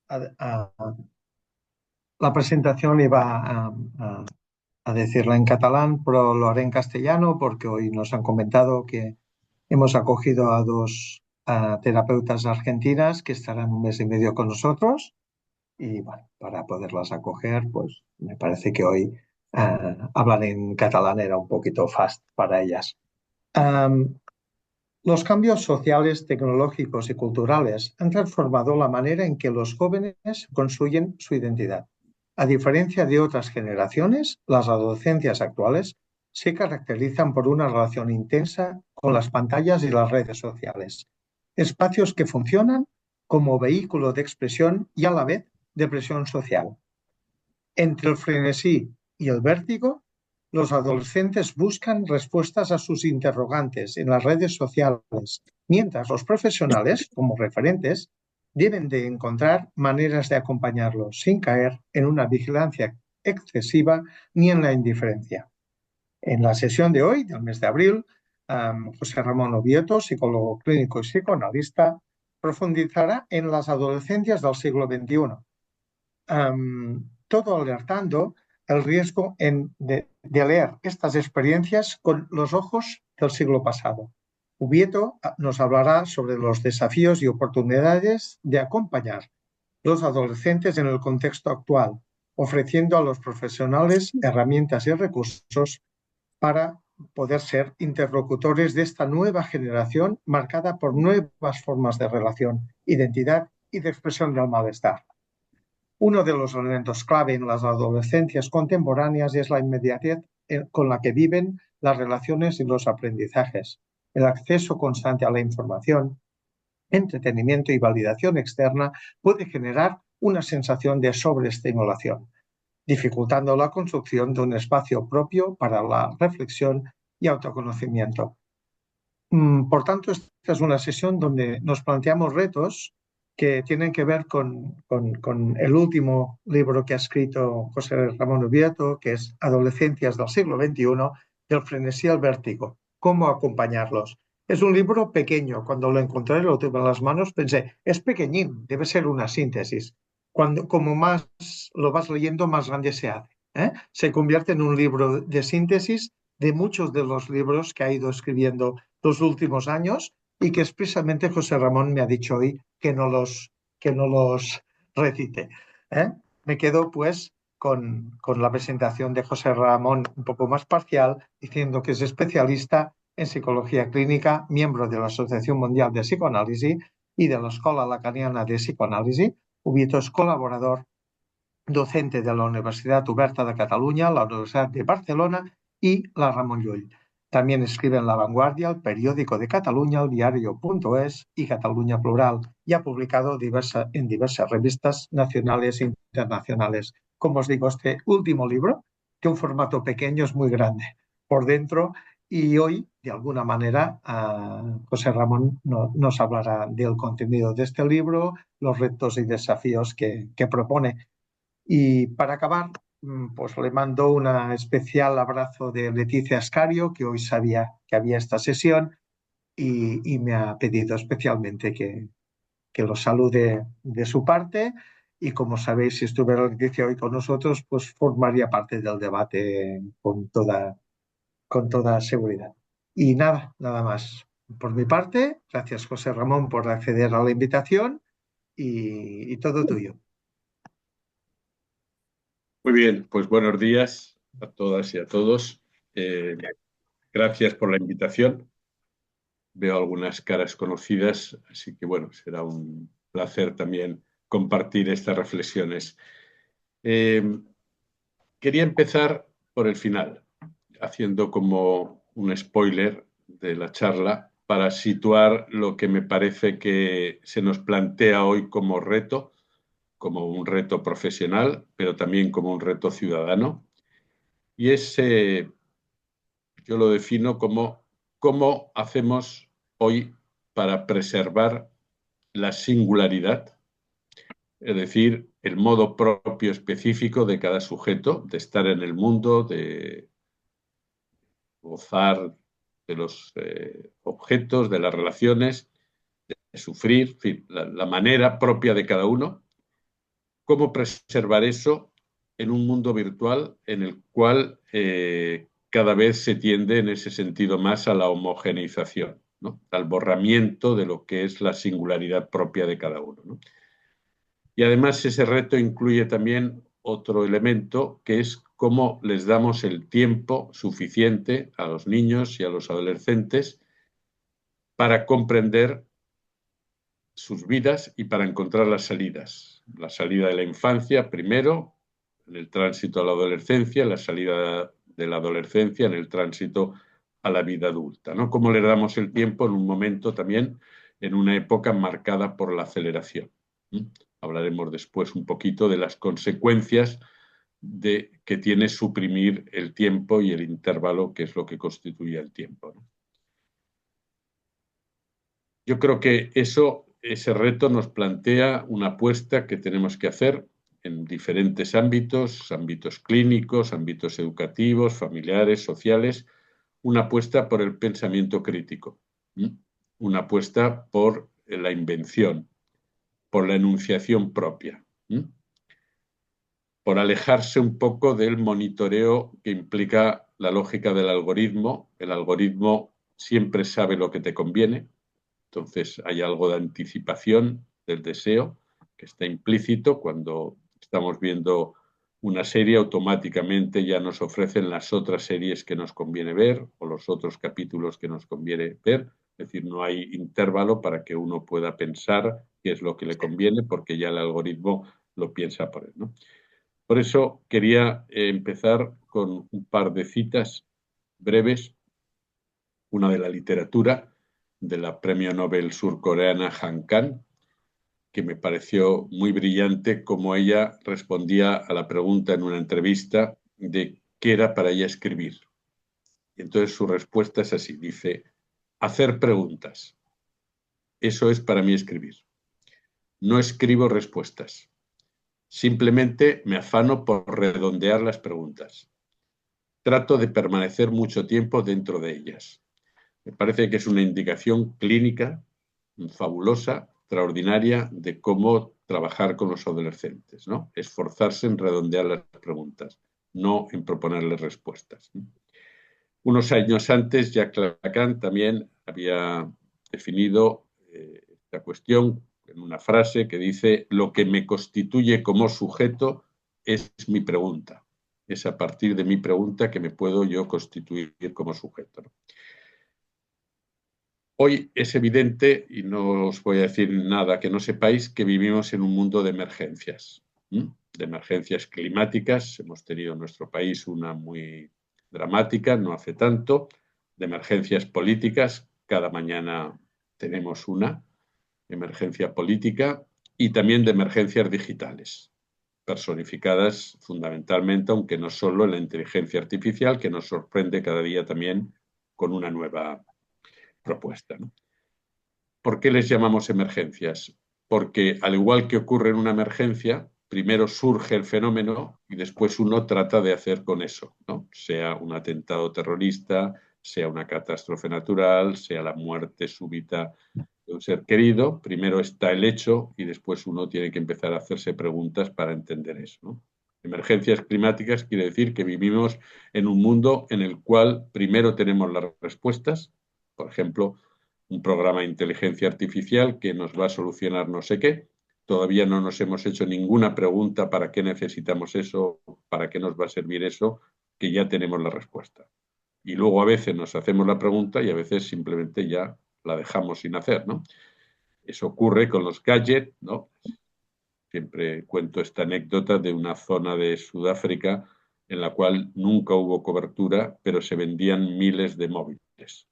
la presentación iba a decirla en catalán, pero lo haré en castellano porque hoy nos han comentado que hemos acogido a dos terapeutas argentinas que estarán un mes y medio con nosotros y bueno, para poderlas acoger, pues me parece que hoy hablar en catalán era un poquito fast para ellas. Am, los cambios sociales, tecnológicos y culturales han transformado la manera en que los jóvenes construyen su identidad. A diferencia de otras generaciones, las adolescencias actuales se caracterizan por una relación intensa con las pantallas y las redes sociales, espacios que funcionan como vehículo de expresión y a la vez de presión social. Entre el frenesí y el vértigo, los adolescentes buscan respuestas a sus interrogantes en las redes sociales, mientras los profesionales, como referentes, deben de encontrar maneras de acompañarlos sin caer en una vigilancia excesiva ni en la indiferencia. En la sesión de hoy, del mes de abril, José Ramón Oviedo, psicólogo clínico y psicoanalista, profundizará en las adolescencias del siglo XXI, todo alertando el riesgo de leer estas experiencias con los ojos del siglo pasado. Ubieto nos hablará sobre los desafíos y oportunidades de acompañar a los adolescentes en el contexto actual, ofreciendo a los profesionales herramientas y recursos para poder ser interlocutores de esta nueva generación marcada por nuevas formas de relación, identidad y de expresión del malestar. Uno de los elementos clave en las adolescencias contemporáneas es la inmediatez con la que viven las relaciones y los aprendizajes. El acceso constante a la información, entretenimiento y validación externa puede generar una sensación de sobreestimulación, dificultando la construcción de un espacio propio para la reflexión y autoconocimiento. Por tanto, esta es una sesión donde nos planteamos retos que tienen que ver con el último libro que ha escrito José Ramón Ubieto, que es Adolescencias del siglo XXI, del frenesí al vértigo, cómo acompañarlos. Es un libro pequeño. Cuando lo encontré, lo tuve en las manos, pensé, es pequeñín, debe ser una síntesis. Como más lo vas leyendo, más grande se hace, ¿eh? Se convierte en un libro de síntesis de muchos de los libros que ha ido escribiendo los últimos años y que expresamente José Ramón me ha dicho hoy que no los recite, ¿eh? Me quedo pues con la presentación de José Ramón un poco más parcial, diciendo que es especialista en psicología clínica, miembro de la Asociación Mundial de Psicoanálisis y de la Escuela Lacaniana de Psicoanálisis. Ubieto es colaborador docente de la Universidad Oberta de Cataluña, la Universidad de Barcelona y la Ramon Llull. También escribe en La Vanguardia, el Periódico de Cataluña, el Diario.es y Cataluña Plural, y ha publicado en diversas revistas nacionales e internacionales. Como os digo, este último libro, que un formato pequeño es muy grande por dentro, y hoy, de alguna manera, José Ramón nos hablará del contenido de este libro, los retos y desafíos que propone. Y para acabar, pues le mando un especial abrazo de Leticia Ascario, que hoy sabía que había esta sesión y me ha pedido especialmente que lo salude de su parte. Y como sabéis, si estuviera Leticia hoy con nosotros, pues formaría parte del debate con toda seguridad. Y nada más. Por mi parte, gracias José Ramón por acceder a la invitación y todo tuyo. Muy bien, pues buenos días a todas y a todos. Gracias por la invitación. Veo algunas caras conocidas, así que bueno, será un placer también compartir estas reflexiones. Quería empezar por el final, haciendo como un spoiler de la charla para situar lo que me parece que se nos plantea hoy como un reto profesional, pero también como un reto ciudadano. Y yo lo defino como cómo hacemos hoy para preservar la singularidad, es decir, el modo propio específico de cada sujeto, de estar en el mundo, de gozar de los objetos, de las relaciones, de sufrir, en fin, la manera propia de cada uno, cómo preservar eso en un mundo virtual en el cual cada vez se tiende en ese sentido más a la homogeneización, ¿no? Al borramiento de lo que es la singularidad propia de cada uno, ¿no? Y además ese reto incluye también otro elemento, que es cómo les damos el tiempo suficiente a los niños y a los adolescentes para comprender sus vidas y para encontrar las salidas. La salida de la infancia primero, en el tránsito a la adolescencia, la salida de la adolescencia en el tránsito a la vida adulta, ¿no? Cómo le damos el tiempo en un momento también, en una época marcada por la aceleración. Hablaremos después un poquito de las consecuencias que tiene suprimir el tiempo y el intervalo, que es lo que constituye el tiempo, ¿no? Yo creo que ese reto nos plantea una apuesta que tenemos que hacer en diferentes ámbitos, ámbitos clínicos, ámbitos educativos, familiares, sociales, una apuesta por el pensamiento crítico, una apuesta por la invención, por la enunciación propia, por alejarse un poco del monitoreo que implica la lógica del algoritmo. El algoritmo siempre sabe lo que te conviene, entonces hay algo de anticipación del deseo que está implícito cuando estamos viendo una serie, automáticamente ya nos ofrecen las otras series que nos conviene ver o los otros capítulos que nos conviene ver. Es decir, no hay intervalo para que uno pueda pensar qué es lo que le conviene porque ya el algoritmo lo piensa por él, ¿no? Por eso quería empezar con un par de citas breves, una de la literatura, de la premio Nobel surcoreana Han Kang, que me pareció muy brillante cómo ella respondía a la pregunta en una entrevista de qué era para ella escribir. Y entonces su respuesta es así, dice, hacer preguntas. Eso es para mí escribir. No escribo respuestas. Simplemente me afano por redondear las preguntas. Trato de permanecer mucho tiempo dentro de ellas. Me parece que es una indicación clínica fabulosa, extraordinaria, de cómo trabajar con los adolescentes, ¿no? Esforzarse en redondear las preguntas, no en proponerles respuestas. Unos años antes, Jacques Lacan también había definido esta cuestión en una frase que dice: lo que me constituye como sujeto es mi pregunta. Es a partir de mi pregunta que me puedo yo constituir como sujeto, ¿no? Hoy es evidente, y no os voy a decir nada que no sepáis, que vivimos en un mundo de emergencias, de emergencias climáticas. Hemos tenido en nuestro país una muy dramática, no hace tanto, de emergencias políticas. Cada mañana tenemos una emergencia política y también de emergencias digitales, personificadas fundamentalmente, aunque no solo en la inteligencia artificial, que nos sorprende cada día también con una nueva propuesta, ¿no? ¿Por qué les llamamos emergencias? Porque al igual que ocurre en una emergencia, primero surge el fenómeno y después uno trata de hacer con eso, ¿no? Sea un atentado terrorista, sea una catástrofe natural, sea la muerte súbita de un ser querido, primero está el hecho y después uno tiene que empezar a hacerse preguntas para entender eso, ¿no? Emergencias climáticas quiere decir que vivimos en un mundo en el cual primero tenemos las respuestas, por ejemplo, un programa de inteligencia artificial que nos va a solucionar no sé qué. Todavía no nos hemos hecho ninguna pregunta para qué necesitamos eso, para qué nos va a servir eso, que ya tenemos la respuesta. Y luego a veces nos hacemos la pregunta y a veces simplemente ya la dejamos sin hacer, ¿no? Eso ocurre con los gadgets, ¿no? Siempre cuento esta anécdota de una zona de Sudáfrica en la cual nunca hubo cobertura, pero se vendían miles de móviles.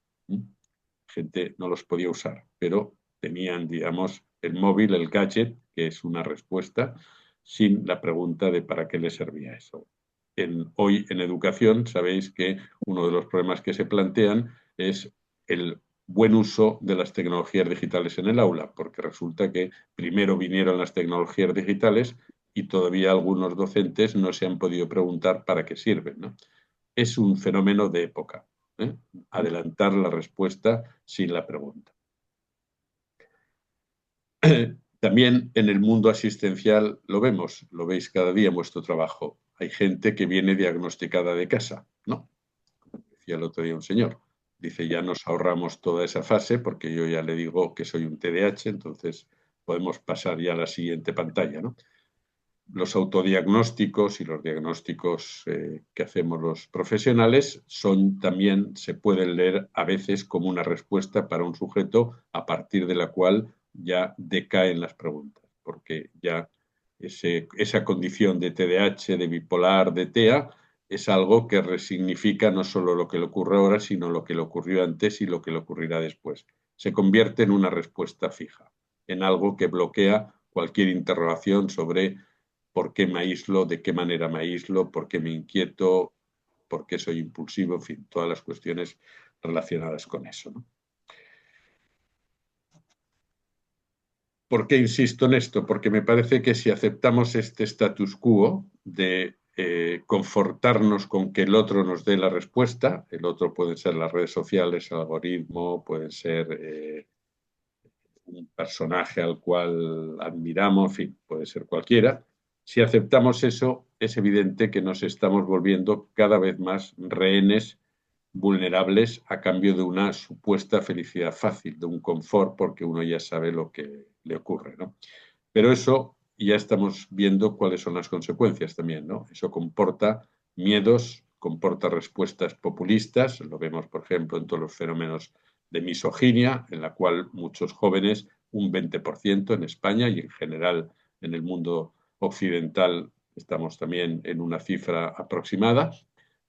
Gente no los podía usar, pero tenían, digamos, el móvil, el gadget, que es una respuesta, sin la pregunta de para qué les servía eso. Hoy en educación sabéis que uno de los problemas que se plantean es el buen uso de las tecnologías digitales en el aula, porque resulta que primero vinieron las tecnologías digitales y todavía algunos docentes no se han podido preguntar para qué sirven, ¿no? Es un fenómeno de época, ¿eh? Adelantar la respuesta sin la pregunta. También en el mundo asistencial lo vemos, lo veis cada día en vuestro trabajo. Hay gente que viene diagnosticada de casa, ¿no? Decía el otro día un señor. Dice, ya nos ahorramos toda esa fase porque yo ya le digo que soy un TDAH, entonces podemos pasar ya a la siguiente pantalla, ¿no? Los autodiagnósticos y los diagnósticos que hacemos los profesionales son también, se pueden leer a veces como una respuesta para un sujeto a partir de la cual ya decaen las preguntas, porque ya esa condición de TDAH, de bipolar, de TEA, es algo que resignifica no solo lo que le ocurre ahora, sino lo que le ocurrió antes y lo que le ocurrirá después. Se convierte en una respuesta fija, en algo que bloquea cualquier interrogación sobre por qué me aíslo, de qué manera me aíslo, por qué me inquieto, por qué soy impulsivo, en fin, todas las cuestiones relacionadas con eso, ¿no? ¿Por qué insisto en esto? Porque me parece que si aceptamos este status quo de confortarnos con que el otro nos dé la respuesta, el otro pueden ser las redes sociales, el algoritmo, pueden ser un personaje al cual admiramos, en fin, puede ser cualquiera. Si aceptamos eso, es evidente que nos estamos volviendo cada vez más rehenes vulnerables a cambio de una supuesta felicidad fácil, de un confort, porque uno ya sabe lo que le ocurre, ¿no? Pero eso ya estamos viendo cuáles son las consecuencias también, ¿no? Eso comporta miedos, comporta respuestas populistas, lo vemos, por ejemplo, en todos los fenómenos de misoginia, en la cual muchos jóvenes, un 20% en España y en general en el mundo occidental, estamos también en una cifra aproximada,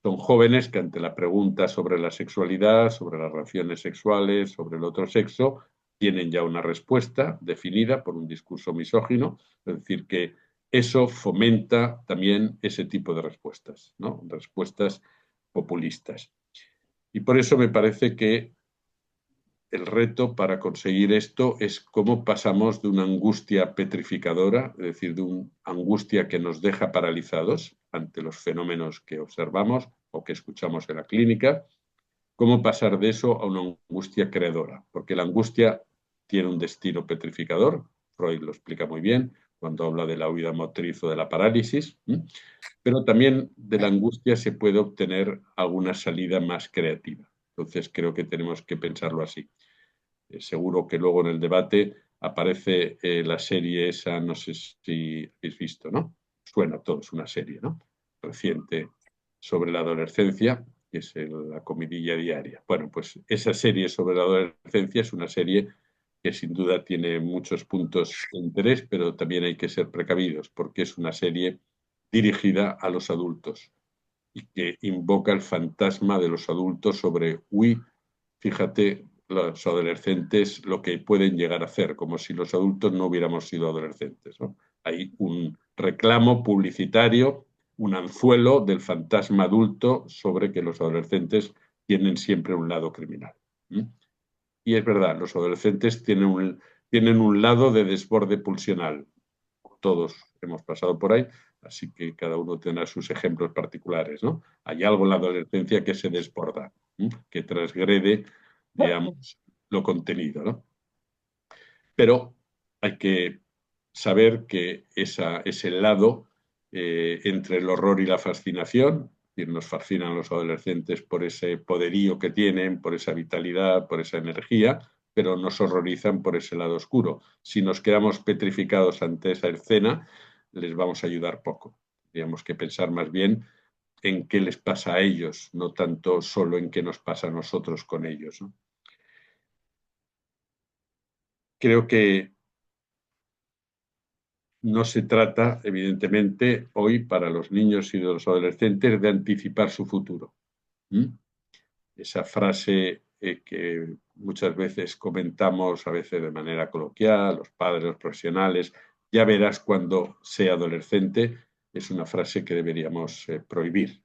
son jóvenes que ante la pregunta sobre la sexualidad, sobre las relaciones sexuales, sobre el otro sexo, tienen ya una respuesta definida por un discurso misógino, es decir, que eso fomenta también ese tipo de respuestas, ¿no? Respuestas populistas. Y por eso me parece que el reto para conseguir esto es cómo pasamos de una angustia petrificadora, es decir, de una angustia que nos deja paralizados ante los fenómenos que observamos o que escuchamos en la clínica, cómo pasar de eso a una angustia creadora, porque la angustia tiene un destino petrificador, Freud lo explica muy bien cuando habla de la huida motriz o de la parálisis, pero también de la angustia se puede obtener alguna salida más creativa. Entonces creo que tenemos que pensarlo así. Seguro que luego en el debate aparece la serie esa, no sé si habéis visto, ¿no? Suena todo, es una serie, ¿no? Reciente sobre la adolescencia, que es la comidilla diaria. Bueno, pues esa serie sobre la adolescencia es una serie que sin duda tiene muchos puntos de interés, pero también hay que ser precavidos, porque es una serie dirigida a los adultos y que invoca el fantasma de los adultos sobre, uy, fíjate, los adolescentes lo que pueden llegar a hacer, como si los adultos no hubiéramos sido adolescentes, ¿no? Hay un reclamo publicitario, un anzuelo del fantasma adulto sobre que los adolescentes tienen siempre un lado criminal. ¿Mm? Y es verdad, los adolescentes tienen un lado de desborde pulsional. Todos hemos pasado por ahí, así que cada uno tendrá sus ejemplos particulares, ¿no? Hay algo en la adolescencia que se desborda, que transgrede, digamos, lo contenido, ¿no? Pero hay que saber que ese lado entre el horror y la fascinación, es decir, nos fascinan los adolescentes por ese poderío que tienen, por esa vitalidad, por esa energía, pero nos horrorizan por ese lado oscuro. Si nos quedamos petrificados ante esa escena, les vamos a ayudar poco. Tendríamos que pensar más bien en qué les pasa a ellos, no tanto solo en qué nos pasa a nosotros con ellos, ¿no? Creo que no se trata, evidentemente, hoy para los niños y los adolescentes de anticipar su futuro. ¿Mm? Esa frase que muchas veces comentamos, a veces de manera coloquial, los padres, los profesionales, ya verás cuando sea adolescente, es una frase que deberíamos prohibir,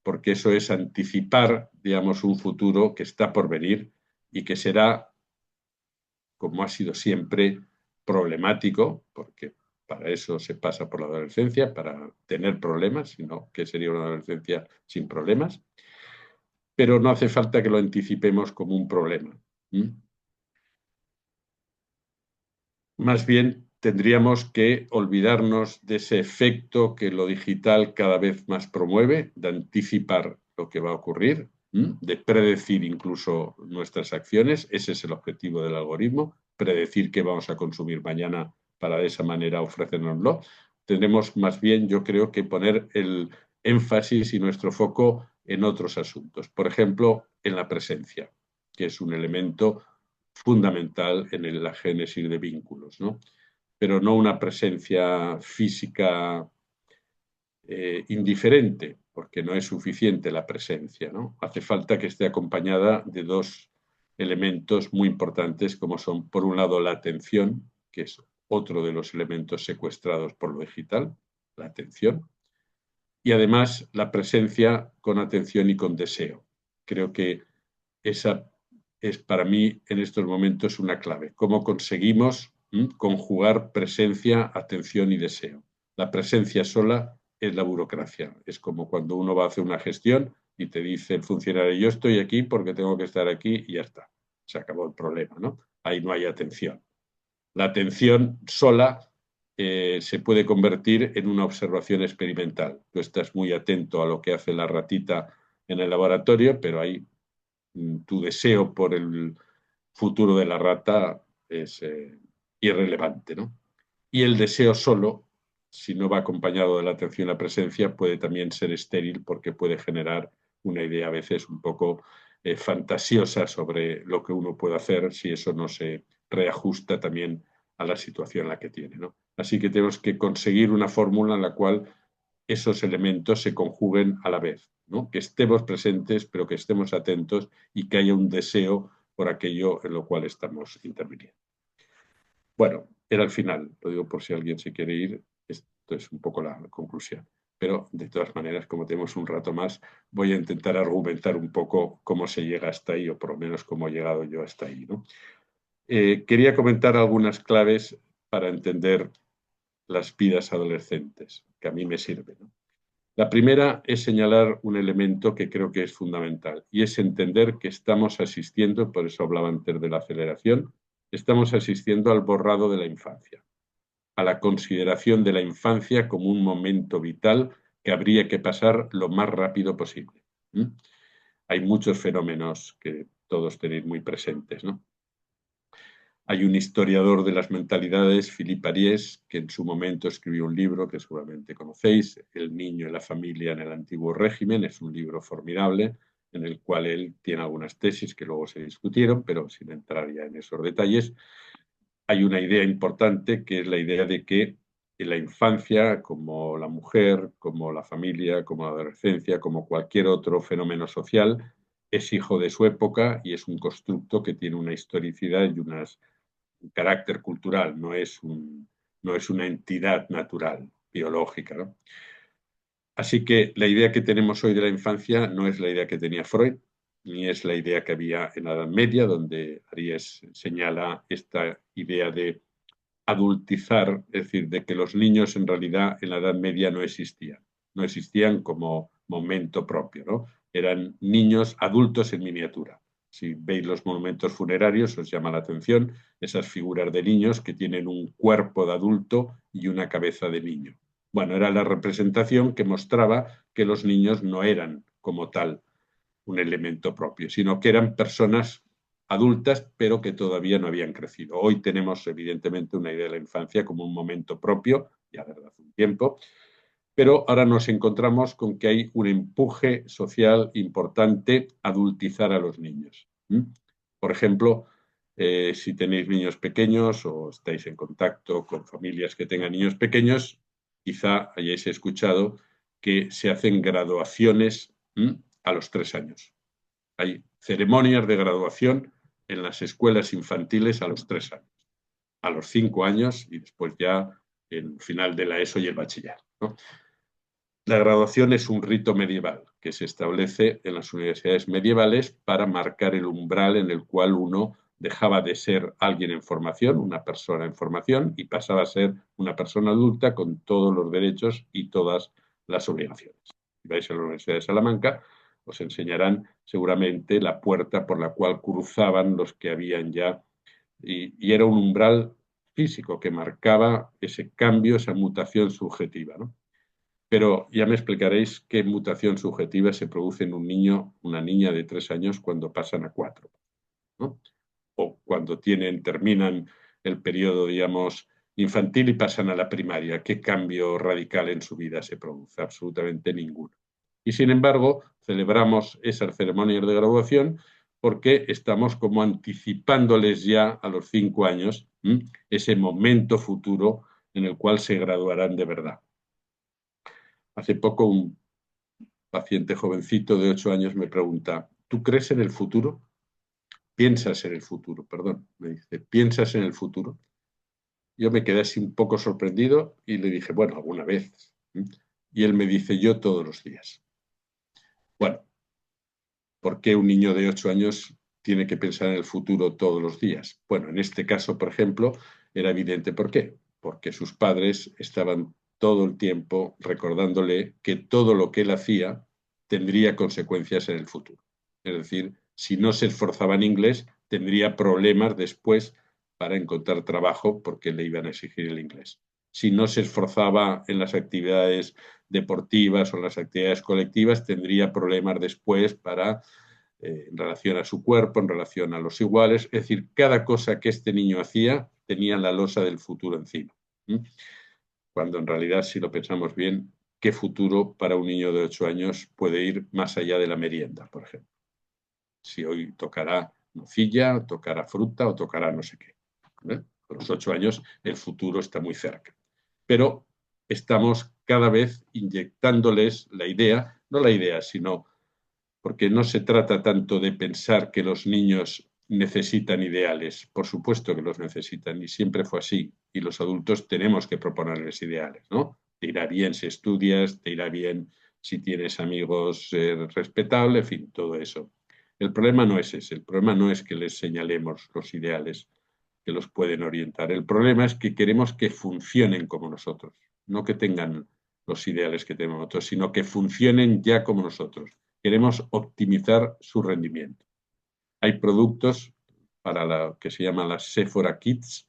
porque eso es anticipar, digamos, un futuro que está por venir y que será, como ha sido siempre, problemático, porque para eso se pasa por la adolescencia, para tener problemas, sino que sería una adolescencia sin problemas, pero no hace falta que lo anticipemos como un problema. Más bien tendríamos que olvidarnos de ese efecto que lo digital cada vez más promueve, de anticipar lo que va a ocurrir, de predecir incluso nuestras acciones. Ese es el objetivo del algoritmo, predecir qué vamos a consumir mañana para de esa manera ofrecérnoslo. Tendremos más bien, yo creo, que poner el énfasis y nuestro foco en otros asuntos. Por ejemplo, en la presencia, que es un elemento fundamental en la génesis de vínculos, ¿no? Pero no una presencia física indiferente, porque no es suficiente la presencia, ¿no? Hace falta que esté acompañada de dos elementos muy importantes, como son, por un lado, la atención, que es otro de los elementos secuestrados por lo digital, la atención, y además la presencia con atención y con deseo. Creo que esa es para mí en estos momentos una clave. ¿Cómo conseguimos conjugar presencia, atención y deseo? La presencia sola es la burocracia. Es como cuando uno va a hacer una gestión y te dice el funcionario, yo estoy aquí porque tengo que estar aquí y ya está. Se acabó el problema, ¿no? Ahí no hay atención. La atención sola se puede convertir en una observación experimental. Tú estás muy atento a lo que hace la ratita en el laboratorio, pero ahí tu deseo por el futuro de la rata es irrelevante, ¿no? Y el deseo solo, si no va acompañado de la atención y la presencia, puede también ser estéril porque puede generar una idea a veces un poco fantasiosa sobre lo que uno puede hacer si eso no se reajusta también a la situación en la que tiene, ¿no? Así que tenemos que conseguir una fórmula en la cual esos elementos se conjuguen a la vez, ¿no? Que estemos presentes, pero que estemos atentos y que haya un deseo por aquello en lo cual estamos interviniendo. Bueno, era el final, lo digo por si alguien se quiere ir, esto es un poco la conclusión. Pero de todas maneras, como tenemos un rato más, voy a intentar argumentar un poco cómo se llega hasta ahí, o por lo menos cómo he llegado yo hasta ahí, ¿no? Quería comentar algunas claves para entender las vidas adolescentes, que a mí me sirven, ¿no? La primera es señalar un elemento que creo que es fundamental y es entender que estamos asistiendo, por eso hablaba antes de la aceleración, estamos asistiendo al borrado de la infancia, a la consideración de la infancia como un momento vital que habría que pasar lo más rápido posible. Hay muchos fenómenos que todos tenéis muy presentes, ¿no? Hay un historiador de las mentalidades, Philippe Ariès, que en su momento escribió un libro que seguramente conocéis, El niño y la familia en el antiguo régimen. Es un libro formidable en el cual él tiene algunas tesis que luego se discutieron, pero sin entrar ya en esos detalles. Hay una idea importante que es la idea de que en la infancia, como la mujer, como la familia, como la adolescencia, como cualquier otro fenómeno social, es hijo de su época y es un constructo que tiene una historicidad y un carácter cultural, no es una entidad natural, biológica, ¿no? Así que la idea que tenemos hoy de la infancia no es la idea que tenía Freud, ni es la idea que había en la Edad Media, donde Ariès señala esta idea de adultizar, es decir, de que los niños en realidad en la Edad Media no existían como momento propio, ¿no? Eran niños adultos en miniatura. Si veis los monumentos funerarios os llama la atención esas figuras de niños que tienen un cuerpo de adulto y una cabeza de niño. Bueno, era la representación que mostraba que los niños no eran como tal un elemento propio, sino que eran personas adultas, pero que todavía no habían crecido. Hoy tenemos, evidentemente, una idea de la infancia como un momento propio, ya desde hace un tiempo, pero ahora nos encontramos con que hay un empuje social importante a adultizar a los niños. Por ejemplo, si tenéis niños pequeños o estáis en contacto con familias que tengan niños pequeños, quizá hayáis escuchado que se hacen graduaciones a los 3 años. Hay ceremonias de graduación en las escuelas infantiles a los 3 años, a los 5 años y después ya en final de la ESO y el bachiller, ¿no? La graduación es un rito medieval que se establece en las universidades medievales para marcar el umbral en el cual uno dejaba de ser alguien en formación, una persona en formación, y pasaba a ser una persona adulta con todos los derechos y todas las obligaciones. Si vais a la Universidad de Salamanca, os enseñarán seguramente la puerta por la cual cruzaban los que habían ya, y era un umbral físico que marcaba ese cambio, esa mutación subjetiva, ¿no? Pero ya me explicaréis qué mutación subjetiva se produce en un niño, una niña de 3 años cuando pasan a 4, ¿no? O cuando terminan el periodo, digamos, infantil y pasan a la primaria. ¿Qué cambio radical en su vida se produce? Absolutamente ninguno. Y sin embargo, celebramos esas ceremonias de graduación porque estamos como anticipándoles ya a los 5 años ese momento futuro en el cual se graduarán de verdad. Hace poco un paciente jovencito de 8 años me pregunta, ¿tú crees en el futuro? Piensas en el futuro, perdón, me dice, ¿piensas en el futuro? Yo me quedé así un poco sorprendido y le dije, bueno, alguna vez. Y él me dice, yo todos los días. Bueno, ¿por qué un niño de 8 años tiene que pensar en el futuro todos los días? Bueno, en este caso, por ejemplo, era evidente por qué. Porque sus padres estaban todo el tiempo recordándole que todo lo que él hacía tendría consecuencias en el futuro. Es decir, si no se esforzaba en inglés, tendría problemas después para encontrar trabajo porque le iban a exigir el inglés. Si no se esforzaba en las actividades deportivas o en las actividades colectivas, tendría problemas después para en relación a su cuerpo, en relación a los iguales. Es decir, cada cosa que este niño hacía tenía la losa del futuro encima. Cuando en realidad, si lo pensamos bien, ¿qué futuro para un niño de 8 años puede ir más allá de la merienda, por ejemplo? Si hoy tocará nocilla, tocará fruta o tocará no sé qué. A los 8 años el futuro está muy cerca. Pero estamos cada vez inyectándoles la idea, no la idea, sino porque no se trata tanto de pensar que los niños necesitan ideales, por supuesto que los necesitan y siempre fue así, y los adultos tenemos que proponerles ideales, ¿no? Te irá bien si estudias, te irá bien si tienes amigos respetables, en fin, todo eso. El problema no es ese, el problema no es que les señalemos los ideales que los pueden orientar, el problema es que queremos que funcionen como nosotros, no que tengan los ideales que tenemos nosotros, sino que funcionen ya como nosotros. Queremos optimizar su rendimiento. Hay productos para lo que se llama las Sephora Kids,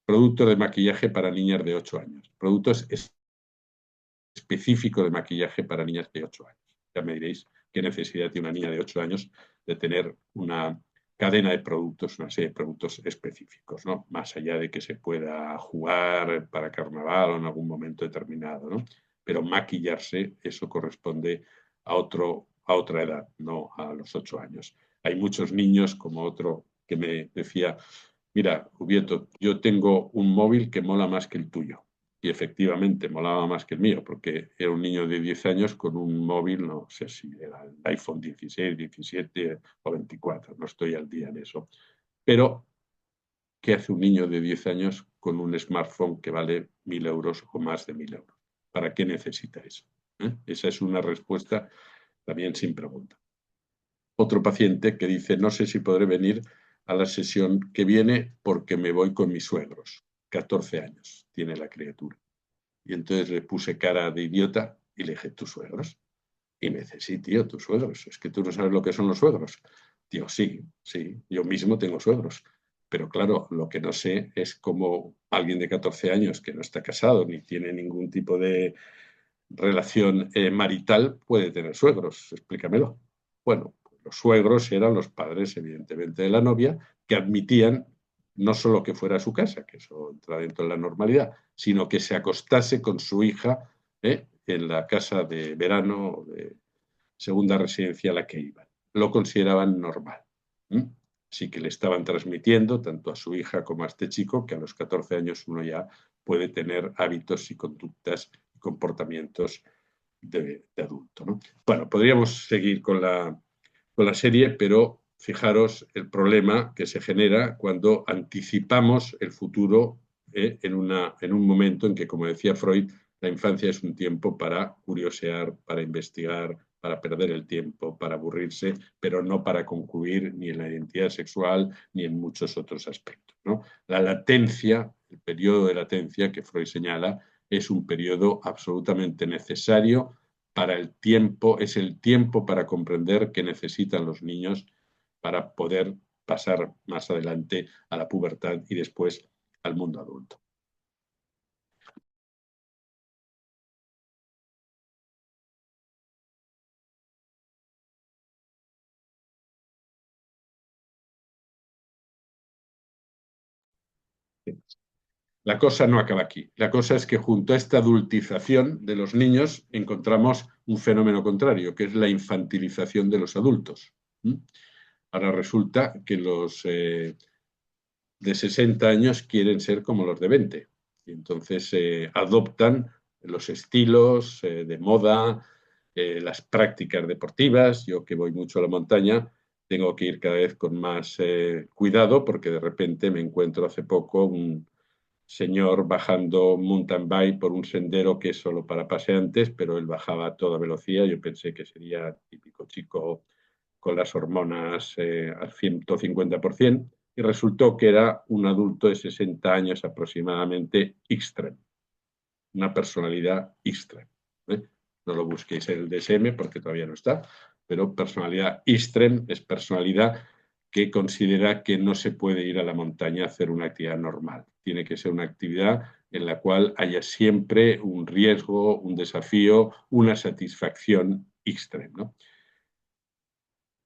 productos de maquillaje para niñas de 8 años, productos específicos de maquillaje para niñas de 8 años. Ya me diréis qué necesidad tiene una niña de 8 años de tener una cadena de productos, una serie de productos específicos, ¿no? Más allá de que se pueda jugar para carnaval o en algún momento determinado, ¿no? Pero maquillarse, eso corresponde a otra edad, no a los 8 años. Hay muchos niños, como otro que me decía, mira, Ubieto, yo tengo un móvil que mola más que el tuyo. Y efectivamente molaba más que el mío, porque era un niño de 10 años con un móvil, no sé si era el iPhone 16, 17 o 24, no estoy al día en eso. Pero, ¿qué hace un niño de 10 años con un smartphone que vale 1.000 euros o más de 1.000 euros? ¿Para qué necesita eso? Esa es una respuesta también sin pregunta. Otro paciente que dice, no sé si podré venir a la sesión que viene porque me voy con mis suegros. 14 años tiene la criatura. Y entonces le puse cara de idiota y le dije, ¿tus suegros? Y me dice, sí, tío, tus suegros. Es que tú no sabes lo que son los suegros. Tío, sí, sí, yo mismo tengo suegros. Pero claro, lo que no sé es cómo alguien de 14 años que no está casado ni tiene ningún tipo de relación marital puede tener suegros. Explícamelo. Bueno, pues los suegros eran los padres, evidentemente, de la novia, que admitían no solo que fuera a su casa, que eso entra dentro de la normalidad, sino que se acostase con su hija en la casa de verano o de segunda residencia a la que iban. Lo consideraban normal. Así que le estaban transmitiendo tanto a su hija como a este chico que a los 14 años uno ya puede tener hábitos y conductas y comportamientos de adulto, ¿no? Bueno, podríamos seguir con la serie, pero fijaros el problema que se genera cuando anticipamos el futuro en un momento en que, como decía Freud, la infancia es un tiempo para curiosear, para investigar, para perder el tiempo, para aburrirse, pero no para concluir ni en la identidad sexual ni en muchos otros aspectos, ¿no? La latencia, el periodo de latencia que Freud señala, es un periodo absolutamente necesario para el tiempo, es el tiempo para comprender qué necesitan los niños para poder pasar más adelante a la pubertad y después al mundo adulto. La cosa no acaba aquí. La cosa es que junto a esta adultización de los niños encontramos un fenómeno contrario, que es la infantilización de los adultos. Ahora resulta que los de 60 años quieren ser como los de 20. Y entonces adoptan los estilos de moda, las prácticas deportivas. Yo que voy mucho a la montaña, tengo que ir cada vez con más cuidado porque de repente me encuentro hace poco un señor bajando mountain bike por un sendero que es solo para paseantes, pero él bajaba a toda velocidad. Yo pensé que sería típico chico con las hormonas al 150%, y resultó que era un adulto de 60 años aproximadamente extreme, una personalidad extreme. No lo busquéis en el DSM porque todavía no está, pero personalidad extreme es personalidad que considera que no se puede ir a la montaña a hacer una actividad normal. Tiene que ser una actividad en la cual haya siempre un riesgo, un desafío, una satisfacción extrema, ¿no?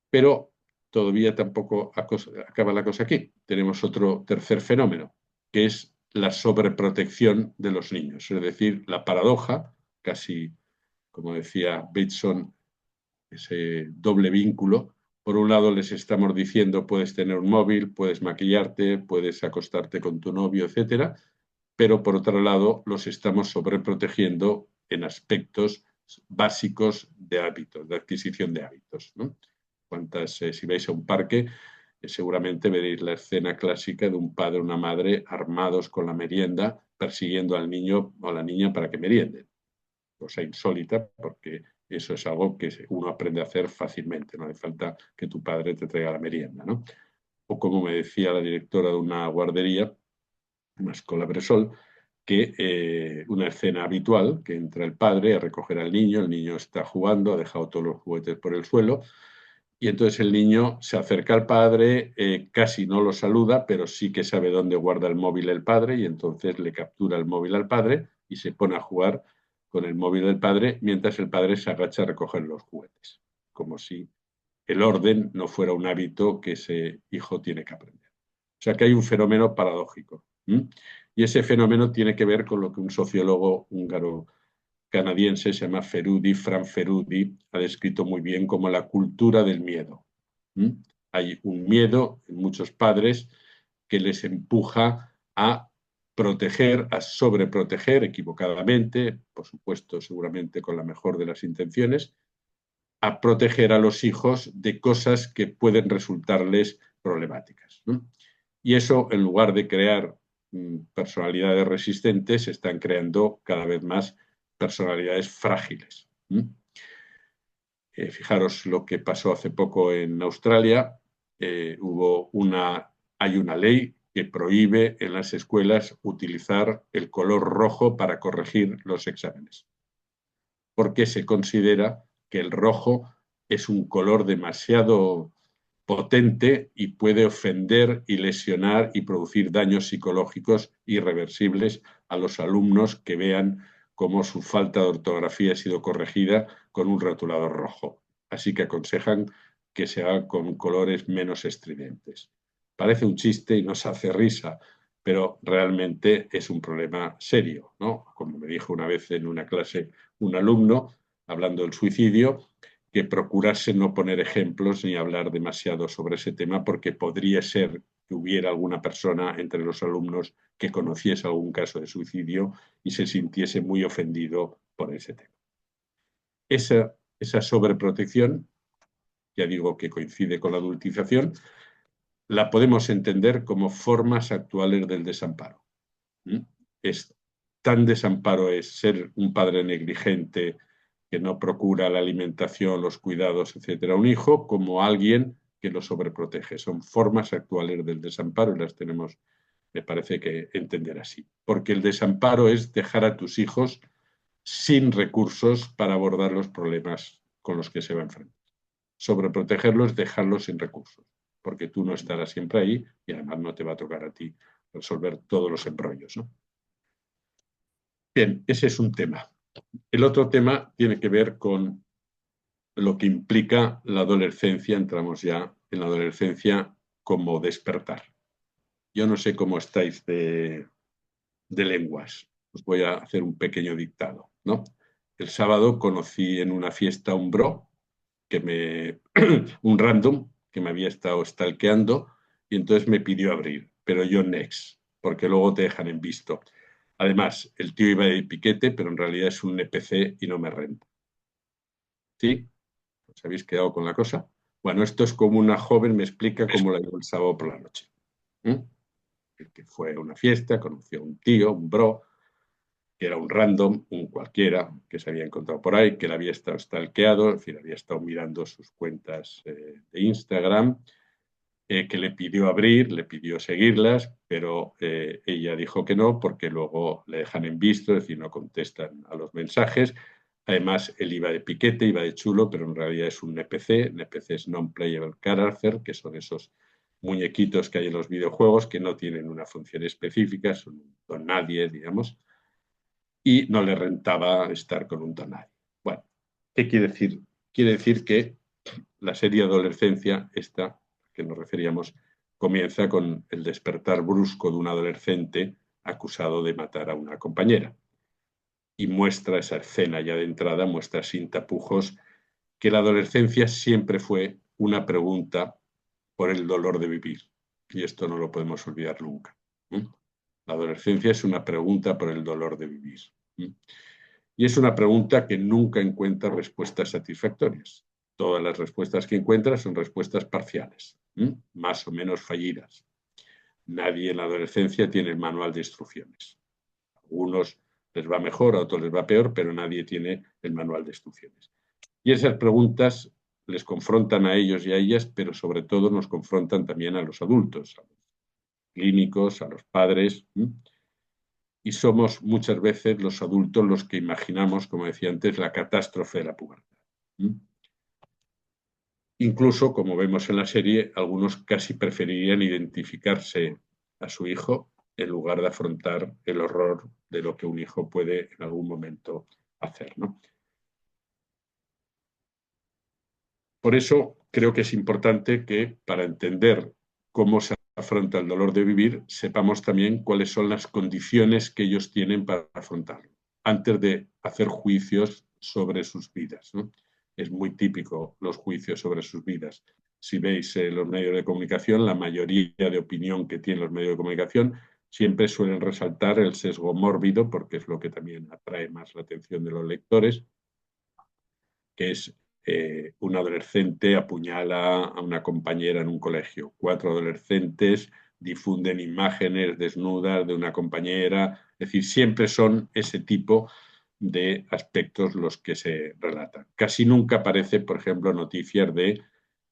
Pero todavía tampoco acaba la cosa aquí. Tenemos otro tercer fenómeno, que es la sobreprotección de los niños, es decir, la paradoja, casi como decía Bateson, ese doble vínculo. Por un lado les estamos diciendo puedes tener un móvil, puedes maquillarte, puedes acostarte con tu novio, etcétera, pero por otro lado los estamos sobreprotegiendo en aspectos básicos de hábitos, de adquisición de hábitos, ¿no? Si vais a un parque, seguramente veréis la escena clásica de un padre o una madre armados con la merienda persiguiendo al niño o a la niña para que merienden. Cosa insólita, porque eso es algo que uno aprende a hacer fácilmente, no hace falta que tu padre te traiga la merienda, ¿no? O como me decía la directora de una guardería, una escuela Bressol, que una escena habitual, que entra el padre a recoger al niño, el niño está jugando, ha dejado todos los juguetes por el suelo, y entonces el niño se acerca al padre, casi no lo saluda, pero sí que sabe dónde guarda el móvil el padre, y entonces le captura el móvil al padre y se pone a jugar con el móvil del padre mientras el padre se agacha a recoger los juguetes, como si el orden no fuera un hábito que ese hijo tiene que aprender. O sea que hay un fenómeno paradójico. Y ese fenómeno tiene que ver con lo que un sociólogo húngaro canadiense, se llama Frank Ferudi, ha descrito muy bien como la cultura del miedo. Hay un miedo en muchos padres que les empuja a proteger, a sobreproteger equivocadamente, por supuesto, seguramente con la mejor de las intenciones, a proteger a los hijos de cosas que pueden resultarles problemáticas. Y eso, en lugar de crear personalidades resistentes, se están creando cada vez más personalidades frágiles. Fijaros lo que pasó hace poco en Australia. Hay una ley que prohíbe en las escuelas utilizar el color rojo para corregir los exámenes, porque se considera que el rojo es un color demasiado potente y puede ofender y lesionar y producir daños psicológicos irreversibles a los alumnos que vean cómo su falta de ortografía ha sido corregida con un rotulador rojo. Así que aconsejan que se haga con colores menos estridentes. Parece un chiste y nos hace risa, pero realmente es un problema serio, ¿no? Como me dijo una vez en una clase un alumno, hablando del suicidio, que procurase no poner ejemplos ni hablar demasiado sobre ese tema, porque podría ser que hubiera alguna persona entre los alumnos que conociese algún caso de suicidio y se sintiese muy ofendido por ese tema. Esa sobreprotección, ya digo que coincide con la adultización, la podemos entender como formas actuales del desamparo. Tan desamparo es ser un padre negligente que no procura la alimentación, los cuidados, etcétera, a un hijo, como alguien que lo sobreprotege. Son formas actuales del desamparo y las tenemos, me parece, que entender así. Porque el desamparo es dejar a tus hijos sin recursos para abordar los problemas con los que se va a enfrentar. Sobreprotegerlos es dejarlos sin recursos, porque tú no estarás siempre ahí y además no te va a tocar a ti resolver todos los embrollos, ¿no? Bien, ese es un tema. El otro tema tiene que ver con lo que implica la adolescencia. Entramos ya en la adolescencia como despertar. Yo no sé cómo estáis de lenguas. Os voy a hacer un pequeño dictado, ¿no? El sábado conocí en una fiesta a un bro, un random, que me había estado stalkeando, y entonces me pidió abrir, pero yo next, porque luego te dejan en visto. Además, el tío iba de piquete, pero en realidad es un NPC y no me renta. ¿Sí? ¿Os habéis quedado con la cosa? Bueno, esto es como una joven me explica cómo la llevó el sábado por la noche. ¿Mm? Que fue a una fiesta, conoció a un tío, un bro, que era un random, un cualquiera, que se había encontrado por ahí, que le había estado stalkeado, es decir, había estado mirando sus cuentas de Instagram, que le pidió abrir, le pidió seguirlas, pero ella dijo que no, porque luego le dejan en visto, es decir, no contestan a los mensajes. Además, él iba de piquete, iba de chulo, pero en realidad es un NPC. NPC es Non-Playable Character, que son esos muñequitos que hay en los videojuegos que no tienen una función específica, son un don nadie, digamos, y no le rentaba estar con un don nadie. Bueno, ¿qué quiere decir? Quiere decir que la serie adolescencia, esta que nos referíamos, comienza con el despertar brusco de un adolescente acusado de matar a una compañera. Y muestra esa escena ya de entrada, muestra sin tapujos que la adolescencia siempre fue una pregunta por el dolor de vivir. Y esto no lo podemos olvidar nunca. La adolescencia es una pregunta por el dolor de vivir. Y es una pregunta que nunca encuentra respuestas satisfactorias. Todas las respuestas que encuentra son respuestas parciales, más o menos fallidas. Nadie en la adolescencia tiene el manual de instrucciones. A algunos les va mejor, a otros les va peor, pero nadie tiene el manual de instrucciones. Y esas preguntas les confrontan a ellos y a ellas, pero sobre todo nos confrontan también a los adultos, a los clínicos, a los padres. Y somos muchas veces los adultos los que imaginamos, como decía antes, la catástrofe de la pubertad. Incluso, como vemos en la serie, algunos casi preferirían identificarse a su hijo en lugar de afrontar el horror de lo que un hijo puede en algún momento hacer, ¿no? Por eso creo que es importante que, para entender cómo se afronta el dolor de vivir, sepamos también cuáles son las condiciones que ellos tienen para afrontarlo, antes de hacer juicios sobre sus vidas, ¿no? Es muy típico los juicios sobre sus vidas. Si veis los medios de comunicación, la mayoría de opinión que tienen los medios de comunicación siempre suelen resaltar el sesgo mórbido, porque es lo que también atrae más la atención de los lectores, que es un adolescente apuñala a una compañera en un colegio. 4 adolescentes difunden imágenes desnudas de una compañera. Es decir, siempre son ese tipo de aspectos los que se relatan. Casi nunca aparece, por ejemplo, noticias de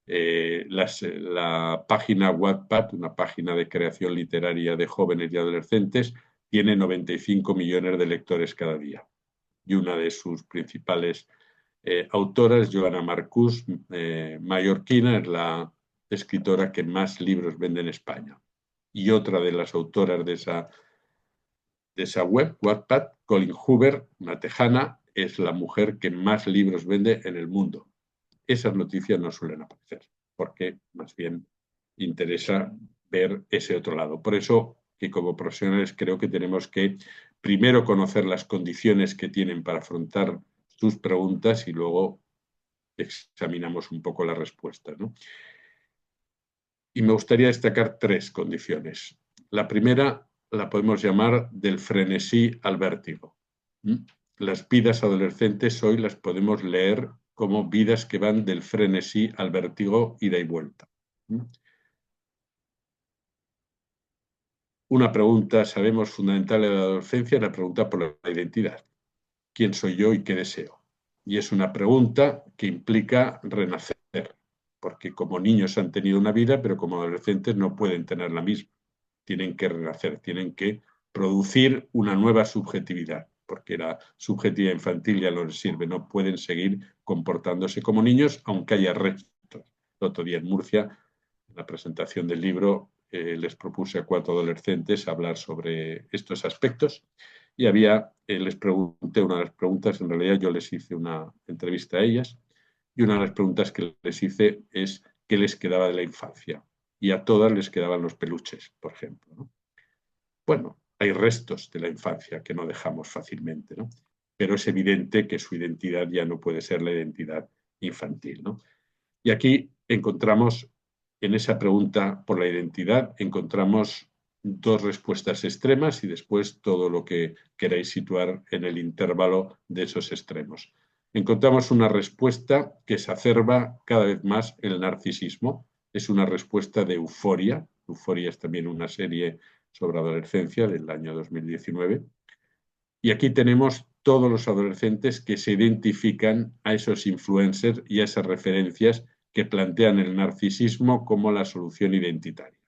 la página Wattpad, una página de creación literaria de jóvenes y adolescentes, tiene 95 millones de lectores cada día. Y una de sus principales autoras, Joana Marcús, mallorquina, es la escritora que más libros vende en España. Y otra de las autoras de esa web, Wattpad, Colin Hoover, una tejana, es la mujer que más libros vende en el mundo. Esas noticias no suelen aparecer, porque más bien interesa ver ese otro lado. Por eso que como profesionales creo que tenemos que primero conocer las condiciones que tienen para afrontar sus preguntas y luego examinamos un poco la respuesta, ¿no? Y me gustaría destacar 3 condiciones. La primera la podemos llamar del frenesí al vértigo. Las vidas adolescentes hoy las podemos leer como vidas que van del frenesí al vértigo, ida y vuelta. Una pregunta, sabemos, fundamental en la adolescencia es la pregunta por la identidad. ¿Quién soy yo y qué deseo? Y es una pregunta que implica renacer, porque como niños han tenido una vida, pero como adolescentes no pueden tener la misma. Tienen que renacer, tienen que producir una nueva subjetividad, porque la subjetividad infantil ya no les sirve, no pueden seguir comportándose como niños, aunque haya restos. El otro día en Murcia, en la presentación del libro, les propuse a 4 adolescentes hablar sobre estos aspectos y les pregunté una de las preguntas, en realidad yo les hice una entrevista a ellas y una de las preguntas que les hice es qué les quedaba de la infancia. Y a todas les quedaban los peluches, por ejemplo, ¿no? Bueno, hay restos de la infancia que no dejamos fácilmente, ¿no? Pero es evidente que su identidad ya no puede ser la identidad infantil, ¿no? Y aquí encontramos, en esa pregunta por la identidad, encontramos 2 respuestas extremas y después todo lo que queráis situar en el intervalo de esos extremos. Encontramos una respuesta que exacerba cada vez más el narcisismo. Es una respuesta de euforia. Euforia es también una serie sobre adolescencia del año 2019. Y aquí tenemos todos los adolescentes que se identifican a esos influencers y a esas referencias que plantean el narcisismo como la solución identitaria.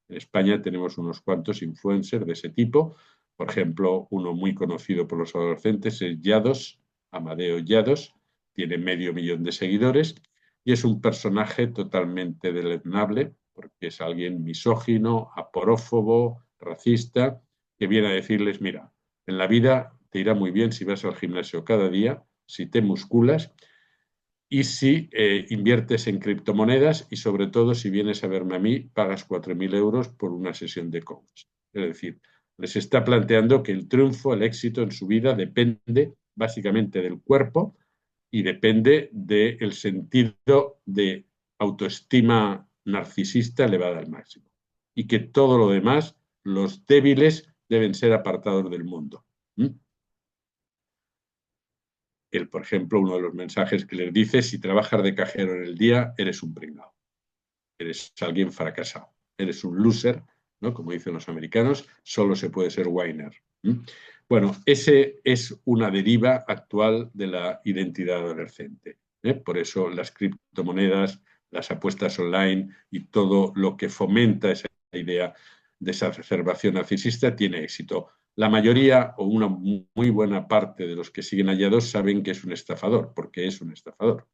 En España tenemos unos cuantos influencers de ese tipo. Por ejemplo, uno muy conocido por los adolescentes es Yados, Amadeo Yados, tiene 500.000 de seguidores y es un personaje totalmente deleznable porque es alguien misógino, aporófobo, racista, que viene a decirles, mira, en la vida te irá muy bien si vas al gimnasio cada día, si te musculas y si inviertes en criptomonedas y sobre todo si vienes a verme a mí, pagas 4.000 euros por una sesión de coach. Es decir, les está planteando que el triunfo, el éxito en su vida depende básicamente del cuerpo y depende del sentido de autoestima narcisista elevada al máximo. Y que todo lo demás, los débiles, deben ser apartados del mundo. Por ejemplo, uno de los mensajes que les dice, si trabajas de cajero en el día, eres un pringao, eres alguien fracasado, eres un loser, ¿no? Como dicen los americanos, solo se puede ser whiner. Bueno, ese es una deriva actual de la identidad adolescente. Por eso las criptomonedas, las apuestas online y todo lo que fomenta esa idea de esa exacerbación narcisista tiene éxito. La mayoría o una muy buena parte de los que siguen a Yados saben que es un estafador, porque es un estafador.